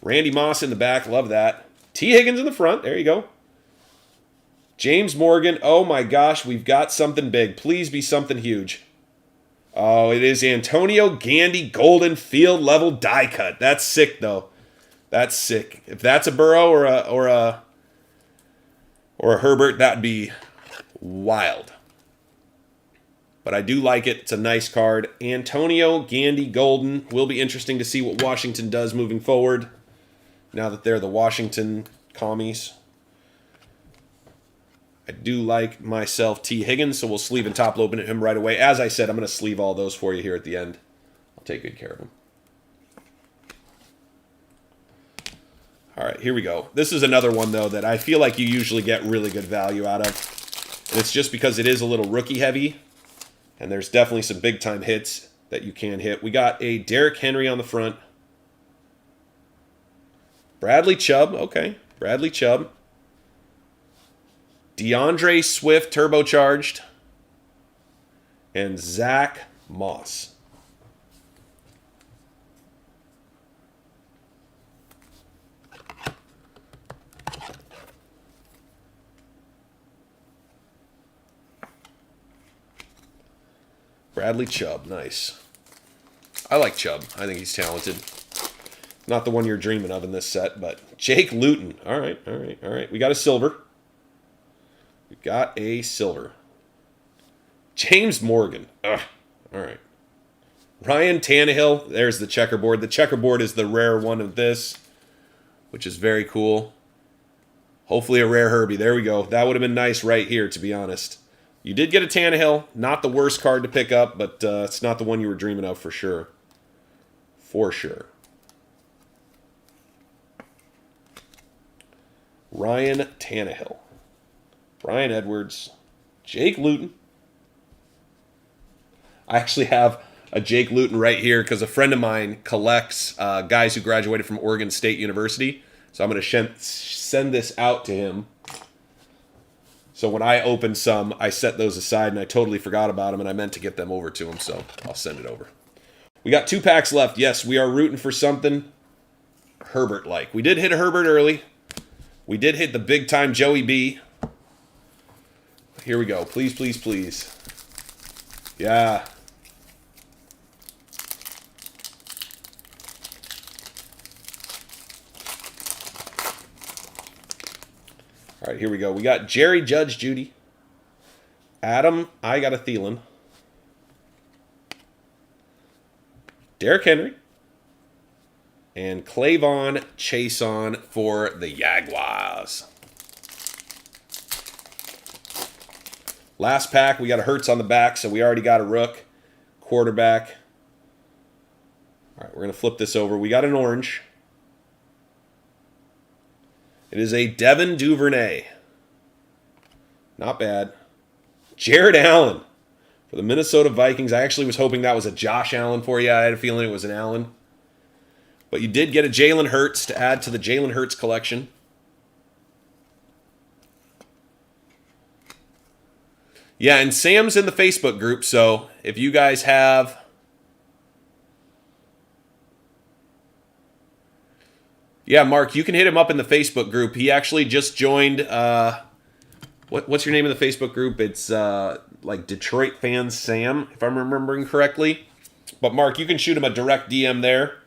Randy Moss in the back, love that. T. Higgins in the front, there you go. James Morgan, oh my gosh, we've got something big. Please be something huge. Oh, it is Antonio Gandy Golden field level die cut. That's sick, though. That's sick. If that's a Burrow or a Herbert, that'd be wild. But I do like it. It's a nice card. Antonio Gandy Golden. Will be interesting to see what Washington does moving forward. Now that they're the Washington commies. I do like myself T. Higgins, so we'll sleeve and top load him right away. As I said, I'm going to sleeve all those for you here at the end. I'll take good care of them. All right, here we go. This is another one, though, that I feel like you usually get really good value out of. And it's just because it is a little rookie heavy. And there's definitely some big-time hits that you can hit. We got a Derrick Henry on the front. Bradley Chubb. Okay, Bradley Chubb. DeAndre Swift turbocharged. And Zach Moss. Bradley Chubb, nice. I like Chubb. I think he's talented. Not the one you're dreaming of in this set, but Jake Luton. All right, all right, all right. We got a silver. We got a silver. James Morgan. Ugh. All right. Ryan Tannehill. There's the checkerboard. The checkerboard is the rare one of this, which is very cool. Hopefully a rare Herbie. There we go. That would have been nice right here, to be honest. You did get a Tannehill. Not the worst card to pick up, but it's not the one you were dreaming of for sure. For sure. Ryan Tannehill. Brian Edwards. Jake Luton. I actually have a Jake Luton right here because a friend of mine collects guys who graduated from Oregon State University. So I'm going to send this out to him. So when I open some, I set those aside, and I totally forgot about them, and I meant to get them over to him, so I'll send it over. We got 2 packs left. Yes, we are rooting for something Herbert-like. We did hit a Herbert early. We did hit the big-time Joey B. Here we go. Please, please, please. Yeah. All right, here we go. We got Jerry Judge Judy. Adam, I got a Thielen. Derrick Henry. And Clavon Chason for the Jaguars. Last pack, we got a Hurts on the back, so we already got a Rook. Quarterback. All right, we're going to flip this over. We got an orange. It is a Devin Duvernay. Not bad. Jared Allen for the Minnesota Vikings. I actually was hoping that was a Josh Allen for you. I had a feeling it was an Allen. But you did get a Jalen Hurts to add to the Jalen Hurts collection. Yeah, and Sam's in the Facebook group, so if you guys have... Yeah, Mark, you can hit him up in the Facebook group. He actually just joined... What's your name in the Facebook group? It's like Detroit Fans Sam, if I'm remembering correctly. But Mark, you can shoot him a direct DM there.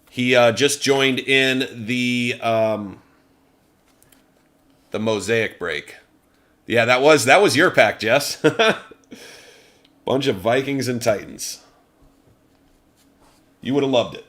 He just joined in the Mosaic break. Yeah, that was your pack, Jess. Bunch of Vikings and Titans. You would have loved it.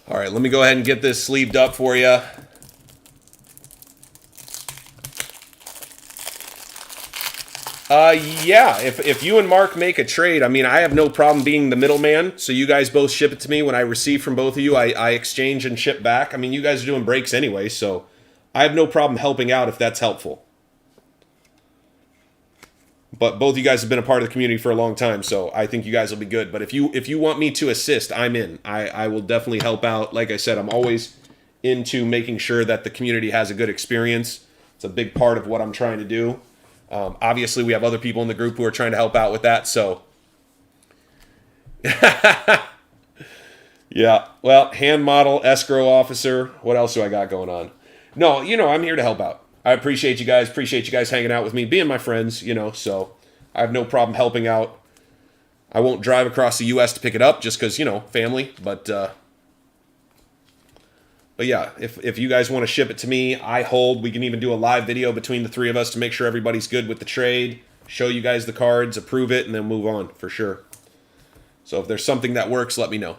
All right, let me go ahead and get this sleeved up for you. Yeah, if you and Mark make a trade, I mean, I have no problem being the middleman, so you guys both ship it to me. When I receive from both of you, I exchange and ship back. I mean, you guys are doing breaks anyway, so I have no problem helping out if that's helpful. But both of you guys have been a part of the community for a long time, so I think you guys will be good. But if you want me to assist, I'm in. I will definitely help out. Like I said, I'm always into making sure that the community has a good experience. It's a big part of what I'm trying to do. Obviously, we have other people in the group who are trying to help out with that, so... Yeah, well, hand model, escrow officer. What else do I got going on? No, I'm here to help out. I appreciate you guys. Appreciate you guys hanging out with me, being my friends, so I have no problem helping out. I won't drive across the U.S. to pick it up just because, family. But yeah, if you guys want to ship it to me, I hold. We can even do a live video between the three of us to make sure everybody's good with the trade, show you guys the cards, approve it, and then move on for sure. So if there's something that works, let me know.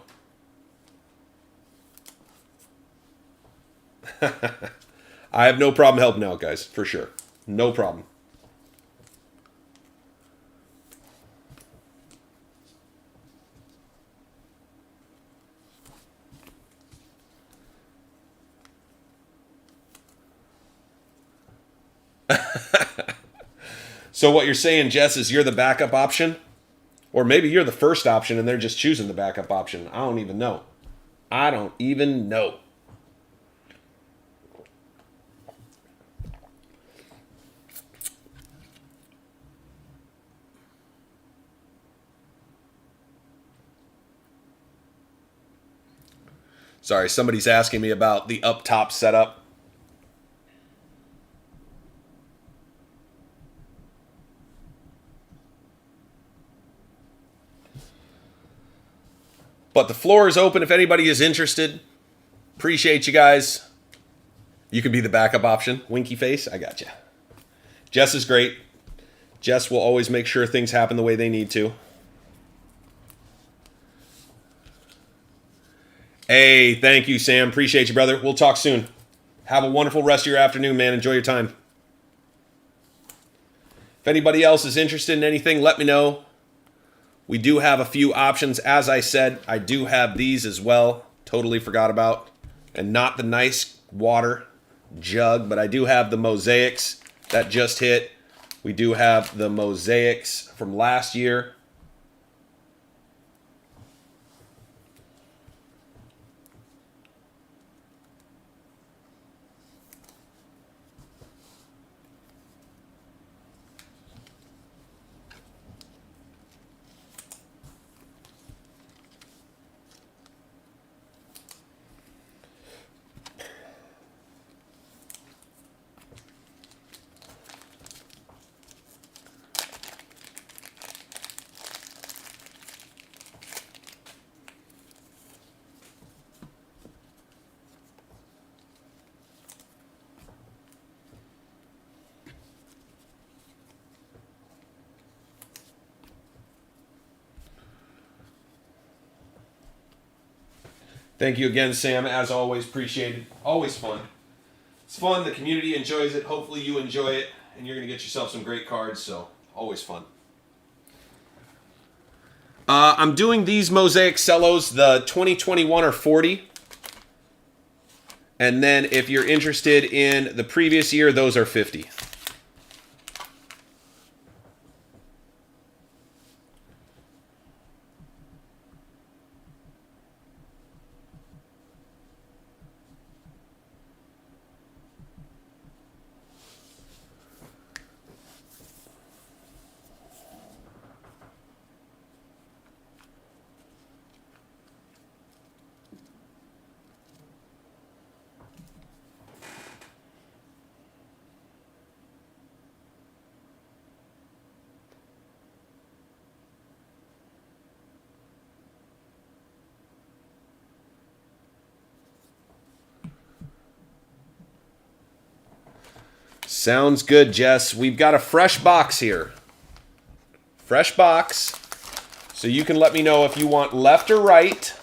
I have no problem helping out, guys, for sure. No problem. So what you're saying, Jess, is you're the backup option? Or maybe you're the first option and they're just choosing the backup option. I don't even know. I don't even know. Sorry, somebody's asking me about the up top setup. But the floor is open if anybody is interested. Appreciate you guys. You can be the backup option. Winky face, I got you. Jess is great. Jess will always make sure things happen the way they need to. Hey, thank you, Sam. Appreciate you, brother. We'll talk soon. Have a wonderful rest of your afternoon, man. Enjoy your time. If anybody else is interested in anything, let me know. We do have a few options. As I said, I do have these as well. Totally forgot about. And not the nice water jug, but I do have the mosaics that just hit. We do have the mosaics from last year. Thank you again, Sam. As always, appreciated. Always fun. It's fun. The community enjoys it. Hopefully you enjoy it. And you're going to get yourself some great cards, so always fun. I'm doing these Mosaic Cellos. The 2021 are 40. And then if you're interested in the previous year, those are 50. Sounds good, Jess. We've got a fresh box here. Fresh box. So you can let me know if you want left or right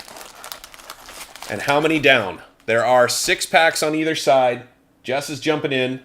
and how many down. There are 6 packs on either side. Jess is jumping in.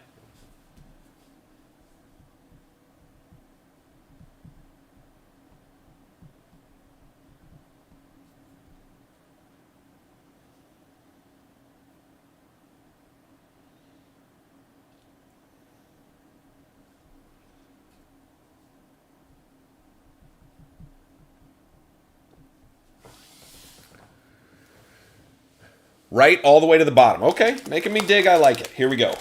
Right all the way to the bottom. Okay, making me dig. I like it. Here we go.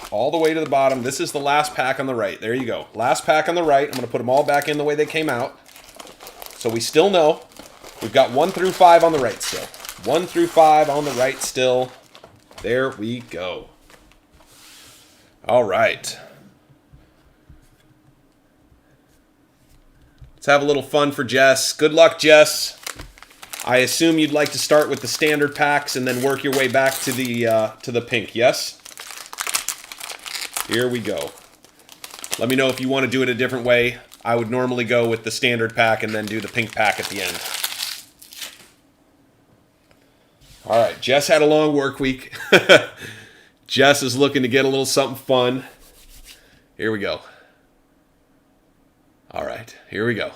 All the way to the bottom. This is the last pack on the right. There you go. Last pack on the right. I'm going to put them all back in the way they came out. So we still know. We've got 1 through 5 on the right still. 1 through 5 on the right still. There we go. All right. Let's have a little fun for Jess. Good luck, Jess. I assume you'd like to start with the standard packs and then work your way back to the pink, yes? Here we go. Let me know if you want to do it a different way. I would normally go with the standard pack and then do the pink pack at the end. All right, Jess had a long work week. Jess is looking to get a little something fun. Here we go. All right, here we go.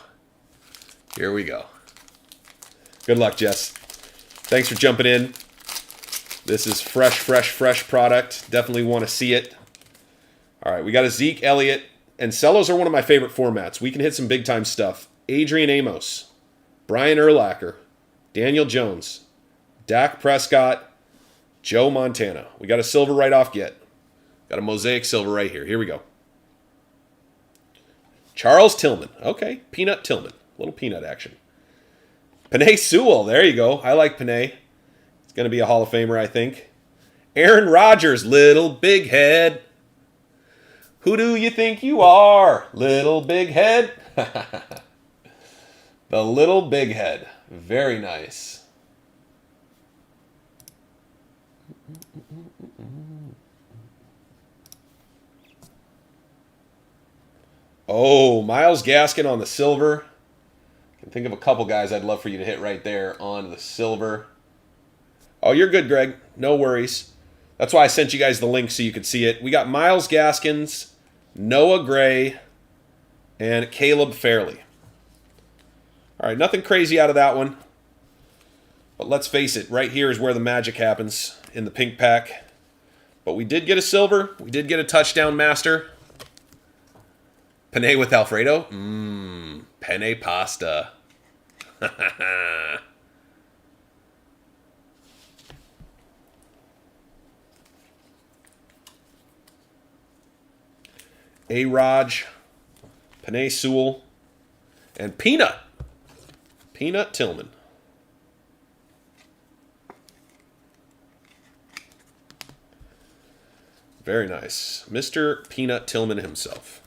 Here we go. Good luck, Jess. Thanks for jumping in. This is fresh product. Definitely want to see it. All right, we got a Zeke Elliott. And cellos are one of my favorite formats. We can hit some big-time stuff. Adrian Amos, Brian Urlacher, Daniel Jones, Dak Prescott, Joe Montana. We got a silver right off get. Got a Mosaic silver right here. Here we go. Charles Tillman. Okay, Peanut Tillman. Little peanut action. Penei Sewell. There you go. I like Penei. It's going to be a Hall of Famer, I think. Aaron Rodgers. Little big head. Who do you think you are? Little big head. The little big head. Very nice. Oh, Myles Gaskin on the silver. I can think of a couple guys I'd love for you to hit right there on the silver. Oh, you're good, Greg. No worries. That's why I sent you guys the link so you could see it. We got Myles Gaskins, Noah Gray, and Caleb Fairley. All right, nothing crazy out of that one. But let's face it, right here is where the magic happens in the pink pack. But we did get a silver. We did get a touchdown master. Penne with Alfredo? Penne pasta. A-Raj, Penei Sewell, and Peanut. Peanut Tillman. Very nice. Mr. Peanut Tillman himself.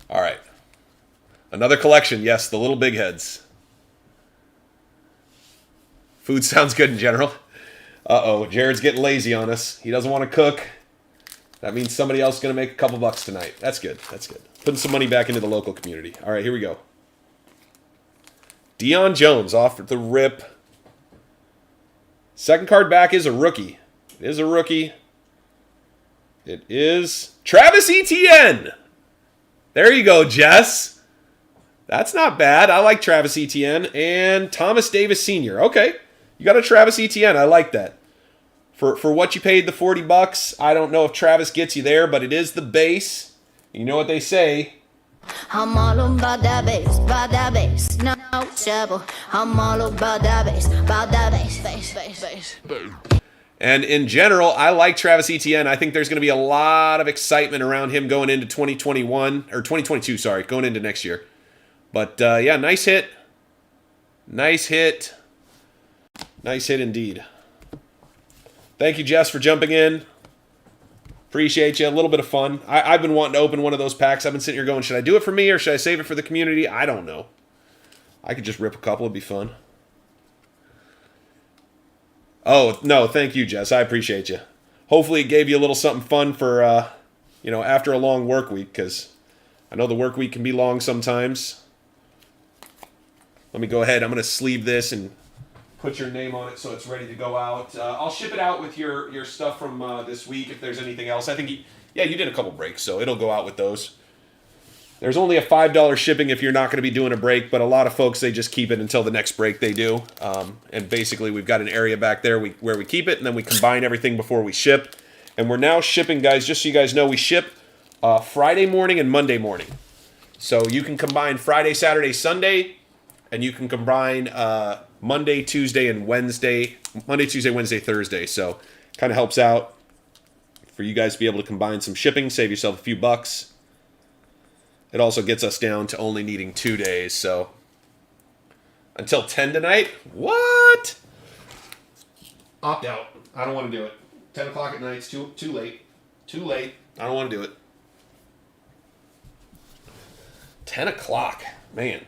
All right. Another collection. Yes, the little big heads. Food sounds good in general. Uh-oh, Jared's getting lazy on us. He doesn't want to cook. That means somebody else is going to make a couple bucks tonight. That's good. That's good. Putting some money back into the local community. All right, here we go. Deion Jones off the rip. Second card back is a rookie. It is a rookie. It is Travis Etienne. There you go, Jess. That's not bad. I like Travis Etienne. And Thomas Davis Sr. Okay. You got a Travis Etienne. I like that. For what you paid the $40, I don't know if Travis gets you there, but it is the base. You know what they say. I'm all about that bass, no trouble. I'm all about that bass. And in general, I like Travis Etienne. I think there's going to be a lot of excitement around him going into 2021, or 2022, sorry, going into next year. But yeah, nice hit. Nice hit. Nice hit indeed. Thank you, Jess, for jumping in. Appreciate you. A little bit of fun. I've been wanting to open one of those packs. I've been sitting here going, should I do it for me or should I save it for the community? I don't know. I could just rip a couple. It'd be fun. Oh, no, thank you, Jess. I appreciate you. Hopefully it gave you a little something fun for, after a long work week, because I know the work week can be long sometimes. Let me go ahead. I'm going to sleeve this and put your name on it so it's ready to go out. I'll ship it out with your stuff from this week if there's anything else. I think, you did a couple breaks, so it'll go out with those. There's only a $5 shipping if you're not going to be doing a break, but a lot of folks, they just keep it until the next break they do. And basically, we've got an area back there where we keep it, and then we combine everything before we ship. And we're now shipping, guys, just so you guys know, we ship Friday morning and Monday morning. So you can combine Friday, Saturday, Sunday, and you can combine Monday, Tuesday, and Wednesday. Monday, Tuesday, Wednesday, Thursday. So kind of helps out for you guys to be able to combine some shipping, save yourself a few bucks. It also gets us down to only needing 2 days. So until 10 tonight? What? Opt out. I don't want to do it. 10 o'clock at night is too late. Too late. I don't want to do it. 10 o'clock. Man.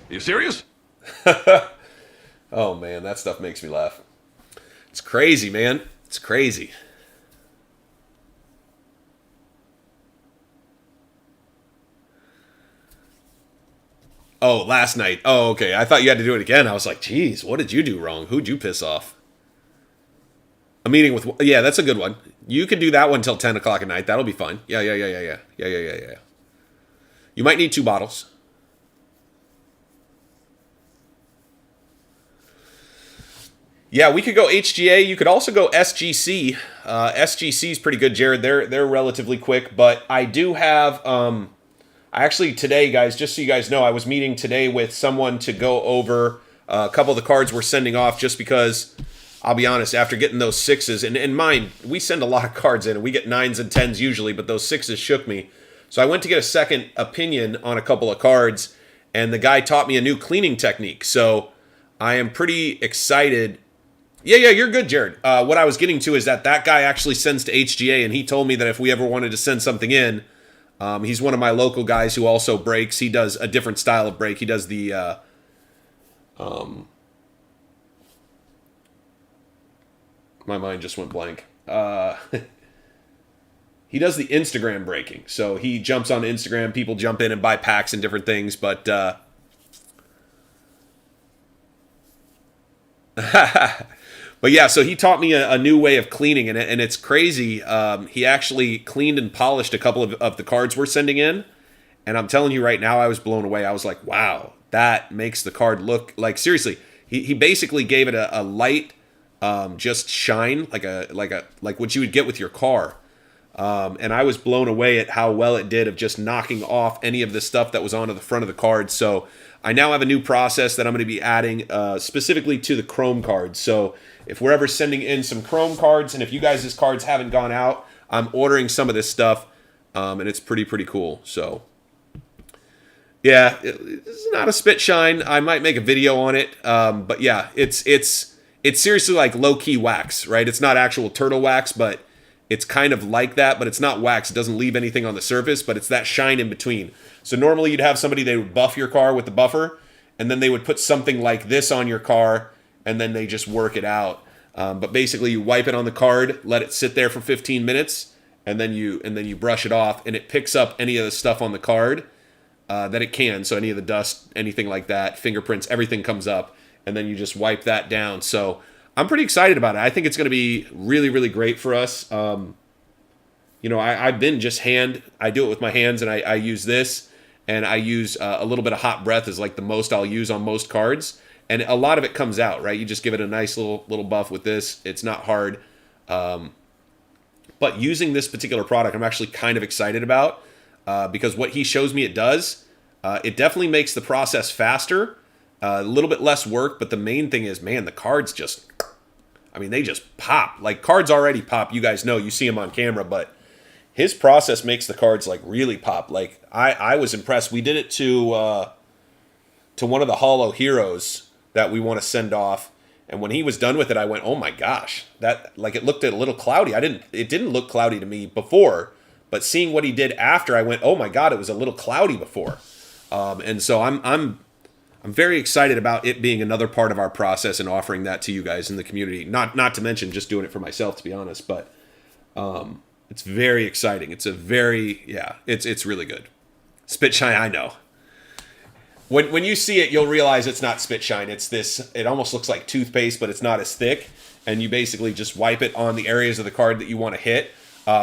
You serious? Oh, man, that stuff makes me laugh. It's crazy, man. It's crazy. Oh, last night. Oh, okay. I thought you had to do it again. I was like, geez, what did you do wrong? Who'd you piss off? A meeting with... Yeah, that's a good one. You can do that one till 10 o'clock at night. That'll be fun. Yeah. You might need 2 bottles. Yeah, we could go HGA. You could also go SGC. SGC is pretty good, Jared. They're relatively quick, but I do have. Actually, today, guys, just so you guys know, I was meeting today with someone to go over a couple of the cards we're sending off. Just because, I'll be honest, after getting those 6s, and mind, we send a lot of cards in, and we get 9s and 10s usually, but those 6s shook me. So I went to get a second opinion on a couple of cards, and the guy taught me a new cleaning technique. So I am pretty excited. Yeah, you're good, Jared. What I was getting to is that guy actually sends to HGA, and he told me that if we ever wanted to send something in, he's one of my local guys who also breaks. He does a different style of break. He does the, my mind just went blank. He does the Instagram breaking. So he jumps on Instagram. People jump in and buy packs and different things, but, but yeah, so he taught me a new way of cleaning, and it's crazy. He actually cleaned and polished a couple of the cards we're sending in, and I'm telling you right now, I was blown away. I was like, wow, that makes the card look like, seriously. He basically gave it a light, just shine, like what you would get with your car. And I was blown away at how well it did of just knocking off any of the stuff that was onto the front of the card. So I now have a new process that I'm going to be adding specifically to the Chrome cards. So if we're ever sending in some Chrome cards, and if you guys' cards haven't gone out, I'm ordering some of this stuff, and it's pretty cool. So yeah, it's not a spit shine. I might make a video on it, but yeah, it's seriously like low-key wax, right? It's not actual turtle wax, but it's kind of like that, but it's not wax. It doesn't leave anything on the surface, but it's that shine in between. So normally you'd have somebody, they would buff your car with the buffer, and then they would put something like this on your car, and then they just work it out. But basically, you wipe it on the card, let it sit there for 15 minutes, and then you brush it off, and it picks up any of the stuff on the card that it can. So any of the dust, anything like that, fingerprints, everything comes up, and then you just wipe that down. So I'm pretty excited about it. I think it's going to be really, really great for us. I've been just I do it with my hands, and I use this, and I use a little bit of hot breath is like the most I'll use on most cards. And a lot of it comes out, right? You just give it a nice little buff with this. It's not hard. But using this particular product, I'm actually kind of excited about because what he shows me it does, it definitely makes the process faster, a little bit less work. But the main thing is, man, the cards they just pop. Like cards already pop. You guys know, you see them on camera, but his process makes the cards like really pop. Like I was impressed. We did it to one of the Hollow Heroes that we want to send off. And when he was done with it, I went, "Oh my gosh, that like it looked a little cloudy." It didn't look cloudy to me before, but seeing what he did after, I went, "Oh my god, it was a little cloudy before." And so I'm very excited about it being another part of our process and offering that to you guys in the community. Not to mention just doing it for myself, to be honest, but it's very exciting. It's it's really good. Spit shine, I know. When you see it, you'll realize it's not spit shine. It's this. It almost looks like toothpaste, but it's not as thick. And you basically just wipe it on the areas of the card that you want to hit.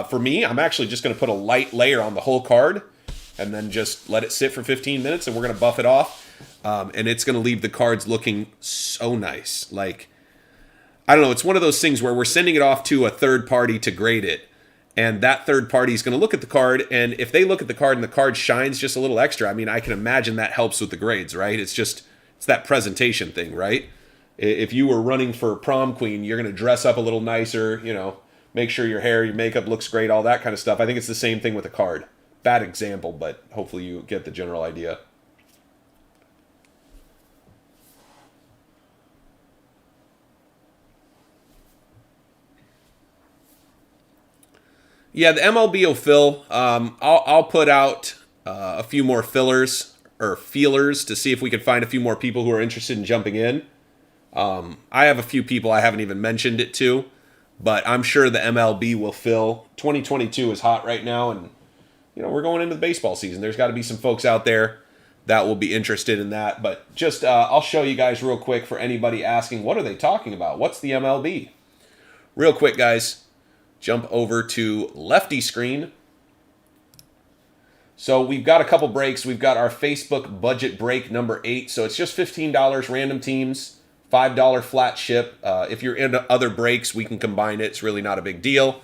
For me, I'm actually just going to put a light layer on the whole card, and then just let it sit for 15 minutes, and we're going to buff it off. And it's going to leave the cards looking so nice. Like, I don't know. It's one of those things where we're sending it off to a third party to grade it. And that third party is going to look at the card, and if they look at the card and the card shines just a little extra, I can imagine that helps with the grades, right? It's that presentation thing, right? If you were running for prom queen, you're going to dress up a little nicer, make sure your hair, your makeup looks great, all that kind of stuff. I think it's the same thing with a card. Bad example, but hopefully you get the general idea. Yeah, the MLB will fill. I'll put out a few more fillers or feelers to see if we can find a few more people who are interested in jumping in. I have a few people I haven't even mentioned it to, but I'm sure the MLB will fill. 2022 is hot right now, and we're going into the baseball season. There's got to be some folks out there that will be interested in that. But just I'll show you guys real quick for anybody asking, what are they talking about? What's the MLB? Real quick, guys. Jump over to lefty screen. So we've got a couple breaks. We've got our Facebook budget break number 8. So it's just $15 random teams, $5 flat ship. If you're into other breaks, we can combine it. It's really not a big deal.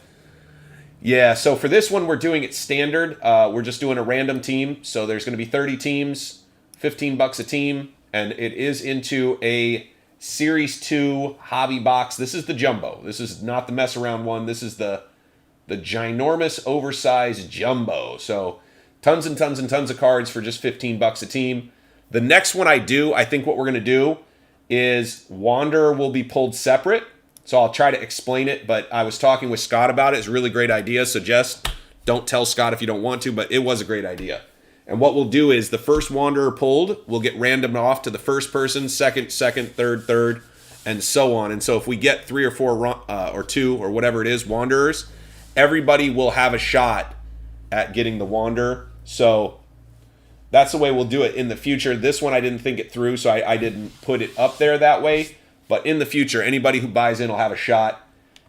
Yeah, so for this one, we're doing it standard. We're just doing a random team. So there's going to be 30 teams, $15 a team, and it is into a Series 2 hobby box. This is the jumbo. This is not the mess around one. This is the ginormous oversized jumbo. So tons and tons and tons of cards for just $15 a team. The next one I think what we're going to do is Wanderer will be pulled separate. So I'll try to explain it, but I was talking with Scott about it. It's a really great idea. So just don't tell Scott if you don't want to, but it was a great idea. And what we'll do is the first Wanderer pulled will get randomed off to the first person, second, third, and so on. And so if we get 3 or 4 or 2 or whatever it is, Wanderers, everybody will have a shot at getting the Wanderer. So that's the way we'll do it in the future. This one I didn't think it through, so I didn't put it up there that way. But in the future, anybody who buys in will have a shot.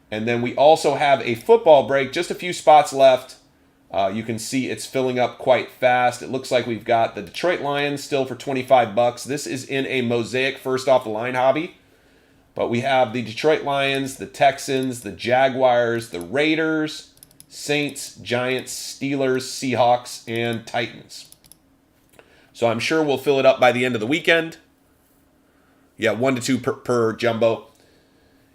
And then we also have a football break, just a few spots left. You can see it's filling up quite fast. It looks like we've got the Detroit Lions still for $25. This is in a Mosaic first off the line hobby. But we have the Detroit Lions, the Texans, the Jaguars, the Raiders, Saints, Giants, Steelers, Seahawks, and Titans. So I'm sure we'll fill it up by the end of the weekend. Yeah, 1 to 2 per jumbo.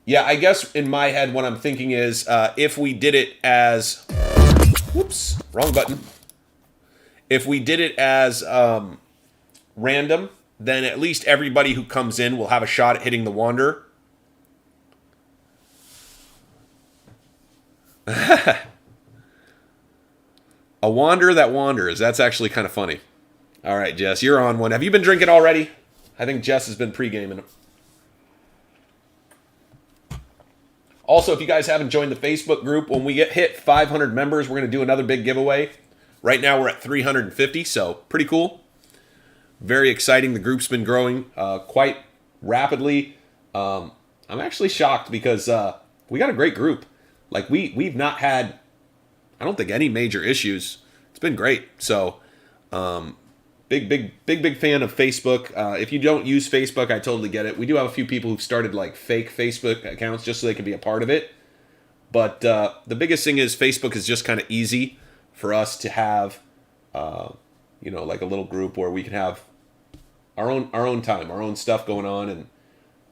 Yeah, I guess in my head what I'm thinking is if we did it as... Whoops, wrong button. If we did it as random, then at least everybody who comes in will have a shot at hitting the Wanderer. A Wanderer that wanders. That's actually kind of funny. All right, Jess, you're on one. Have you been drinking already? I think Jess has been pre-gaming. Also, if you guys haven't joined the Facebook group, when we hit 500 members, we're going to do another big giveaway. Right now, we're at 350, so pretty cool. Very exciting. The group's been growing quite rapidly. I'm actually shocked because we got a great group. Like, we've not had, I don't think, any major issues. It's been great. So, big fan of Facebook. If you don't use Facebook, I totally get it. We do have a few people who've started like fake Facebook accounts just so they can be a part of it. But the biggest thing is Facebook is just kind of easy for us to have, like a little group where we can have our own time, our own stuff going on, and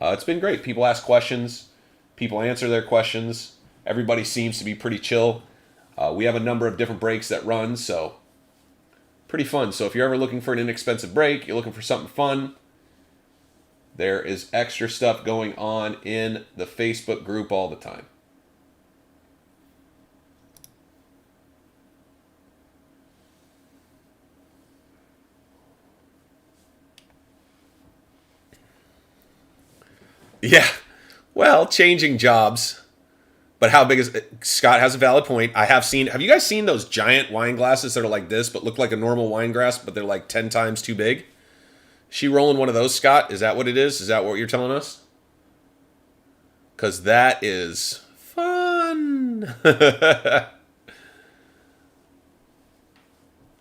it's been great. People ask questions, people answer their questions. Everybody seems to be pretty chill. We have a number of different breaks that run, so pretty fun. So if you're ever looking for an inexpensive break, you're looking for something fun, there is extra stuff going on in the Facebook group all the time. Yeah, well, changing jobs. But how big is Scott has a valid point. Have you guys seen those giant wine glasses that are like this but look like a normal wine glass, but they're like 10 times too big? She rolling one of those, Scott? Is that what it is? Is that what you're telling us? Because that is fun.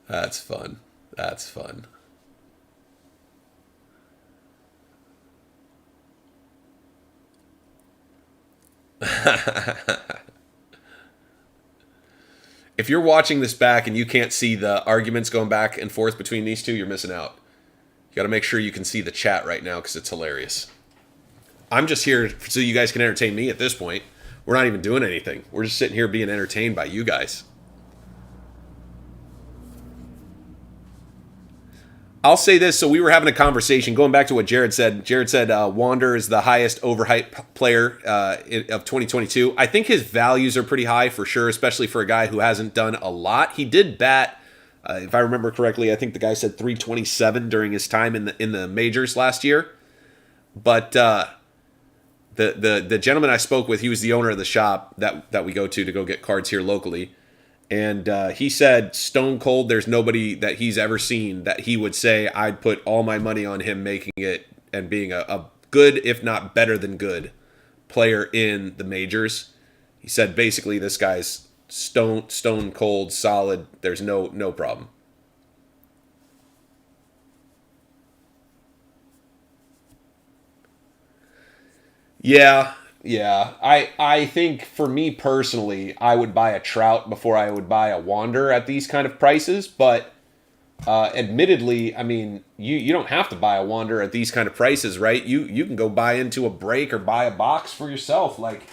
That's fun. That's fun. If you're watching this back and you can't see the arguments going back and forth between these two, you're missing out. You got to make sure you can see the chat right now because it's hilarious. I'm just here so you guys can entertain me at this point. We're not even doing anything. We're just sitting here being entertained by you guys. I'll say this. So we were having a conversation, going back to what Jared said. Jared said Wander is the highest overhyped player of 2022. I think his values are pretty high for sure, especially for a guy who hasn't done a lot. He did bat, if I remember correctly, I think the guy said 327 during his time in the majors last year. But the gentleman I spoke with, he was the owner of the shop that we go to go get cards here locally. And he said, stone cold, there's nobody that he's ever seen that he would say, I'd put all my money on him making it and being a good, if not better than good, player in the majors. He said, basically, this guy's stone cold, solid. There's no problem. Yeah. I think for me personally, I would buy a Trout before I would buy a Wander at these kind of prices. But admittedly, I mean, you don't have to buy a Wander at these kind of prices, right? You can go buy into a break or buy a box for yourself. Like,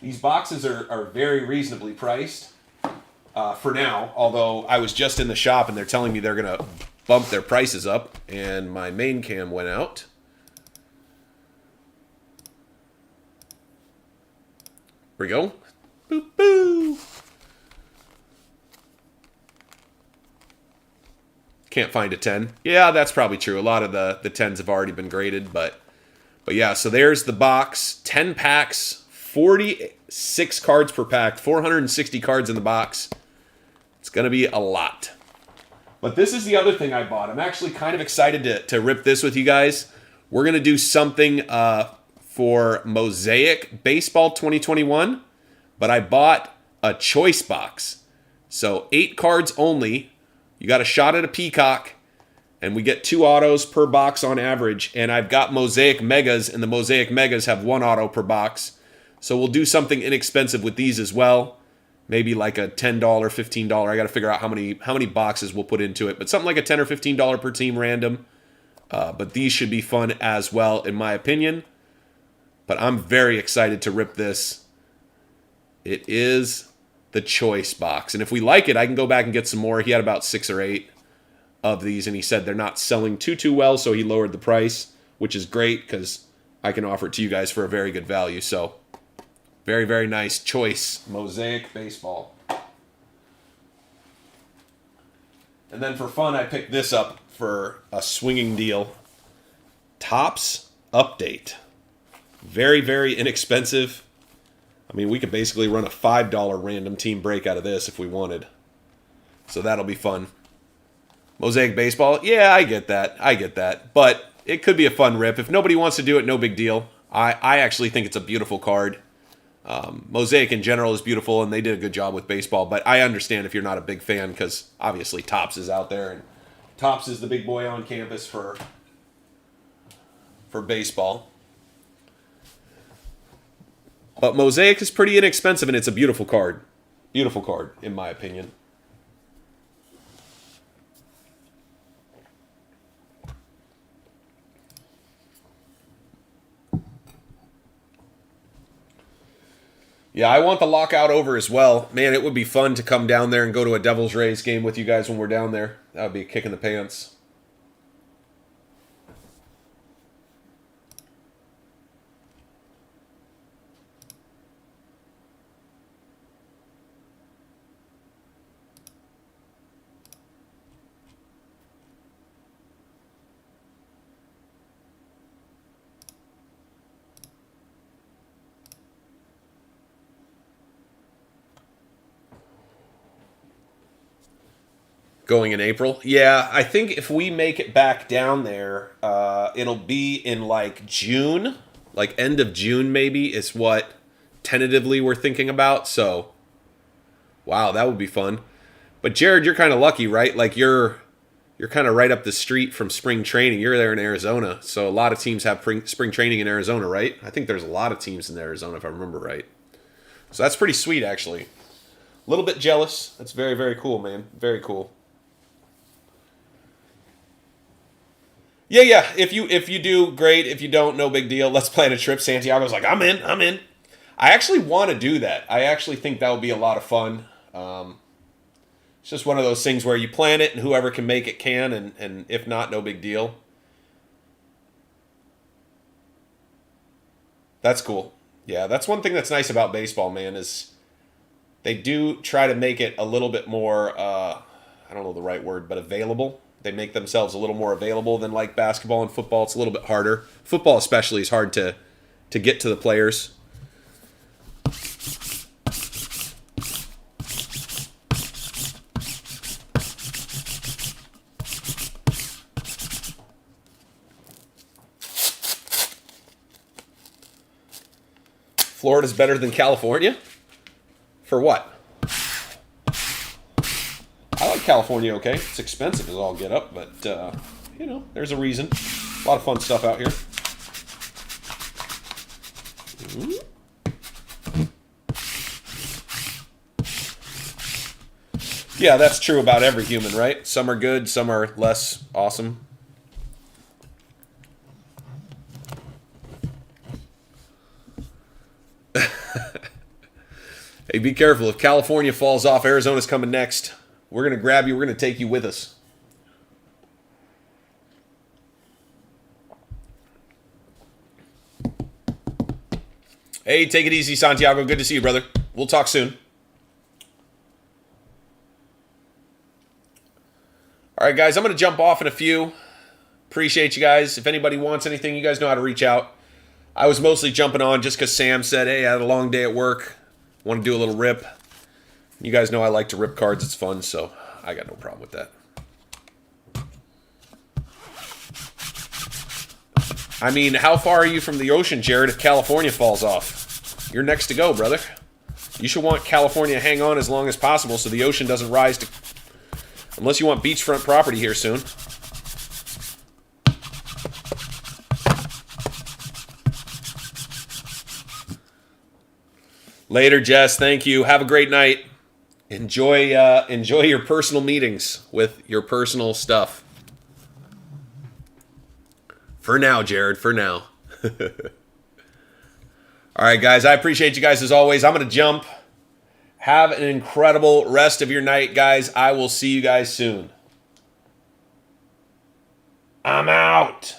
these boxes are very reasonably priced for now. Although I was just in the shop and they're telling me they're going to bump their prices up. And my main cam went out. Here we go. Boop, boo. Can't find a 10. Yeah, that's probably true. A lot of the 10s have already been graded, but yeah, so there's the box. 10 packs, 46 cards per pack, 460 cards in the box. It's going to be a lot. But this is the other thing I bought. I'm actually kind of excited to rip this with you guys. We're going to do something for Mosaic Baseball 2021, but I bought a choice box. So 8 cards only. You got a shot at a peacock, and we get 2 autos per box on average. And I've got Mosaic Megas, and the Mosaic Megas have 1 auto per box. So we'll do something inexpensive with these as well. Maybe like a $10, $15. I got to figure out how many boxes we'll put into it, but something like a $10 or $15 per team random. But these should be fun as well, in my opinion. But I'm very excited to rip this. It is the choice box. And if we like it, I can go back and get some more. He had about 6 or 8 of these, and he said they're not selling too well, so he lowered the price, which is great because I can offer it to you guys for a very good value. So very, very nice choice. Mosaic Baseball. And then for fun, I picked this up for a swinging deal. Topps update. Very, very inexpensive. I mean, we could basically run a $5 random team break out of this if we wanted. So that'll be fun. Mosaic Baseball. Yeah, I get that. But it could be a fun rip. If nobody wants to do it, no big deal. I actually think it's a beautiful card. Mosaic in general is beautiful, and they did a good job with baseball. But I understand if you're not a big fan, because obviously Topps is out there, and Topps is the big boy on campus for baseball. But Mosaic is pretty inexpensive, and it's a beautiful card. Beautiful card, in my opinion. Yeah, I want the lockout over as well. Man, it would be fun to come down there and go to a Devils Rays game with you guys when we're down there. That would be a kick in the pants. Going in April? Yeah, I think if we make it back down there, it'll be in like June, like end of June maybe is what tentatively we're thinking about. So, wow, that would be fun. But Jared, you're kind of lucky, right? Like you're kind of right up the street from spring training. You're there in Arizona, so a lot of teams have spring training in Arizona, right? I think there's a lot of teams in Arizona if I remember right. So that's pretty sweet, actually. A little bit jealous. That's very, very cool, man. Very cool. Yeah. If you do, great. If you don't, no big deal. Let's plan a trip. Santiago's like, I'm in. I actually want to do that. I actually think that would be a lot of fun. It's just one of those things where you plan it and whoever can make it can, and if not, no big deal. That's cool. Yeah, that's one thing that's nice about baseball, man, is they do try to make it a little bit more, I don't know the right word, but available. They make themselves a little more available than like basketball and football. It's a little bit harder. Football especially is hard to get to the players. Florida's better than California? For what? I like California, okay? It's expensive as all get up, but, there's a reason. A lot of fun stuff out here. Yeah, that's true about every human, right? Some are good, some are less awesome. Hey, be careful. If California falls off, Arizona's coming next. We're going to grab you. We're going to take you with us. Hey, take it easy, Santiago. Good to see you, brother. We'll talk soon. All right, guys, I'm going to jump off in a few. Appreciate you guys. If anybody wants anything, you guys know how to reach out. I was mostly jumping on just because Sam said, hey, I had a long day at work. Want to do a little rip. You guys know I like to rip cards. It's fun, so I got no problem with that. I mean, how far are you from the ocean, Jared, if California falls off? You're next to go, brother. You should want California to hang on as long as possible so the ocean doesn't rise to... Unless you want beachfront property here soon. Later, Jess. Thank you. Have a great night. Enjoy your personal meetings with your personal stuff. For now, Jared. For now. All right, guys. I appreciate you guys as always. I'm going to jump. Have an incredible rest of your night, guys. I will see you guys soon. I'm out.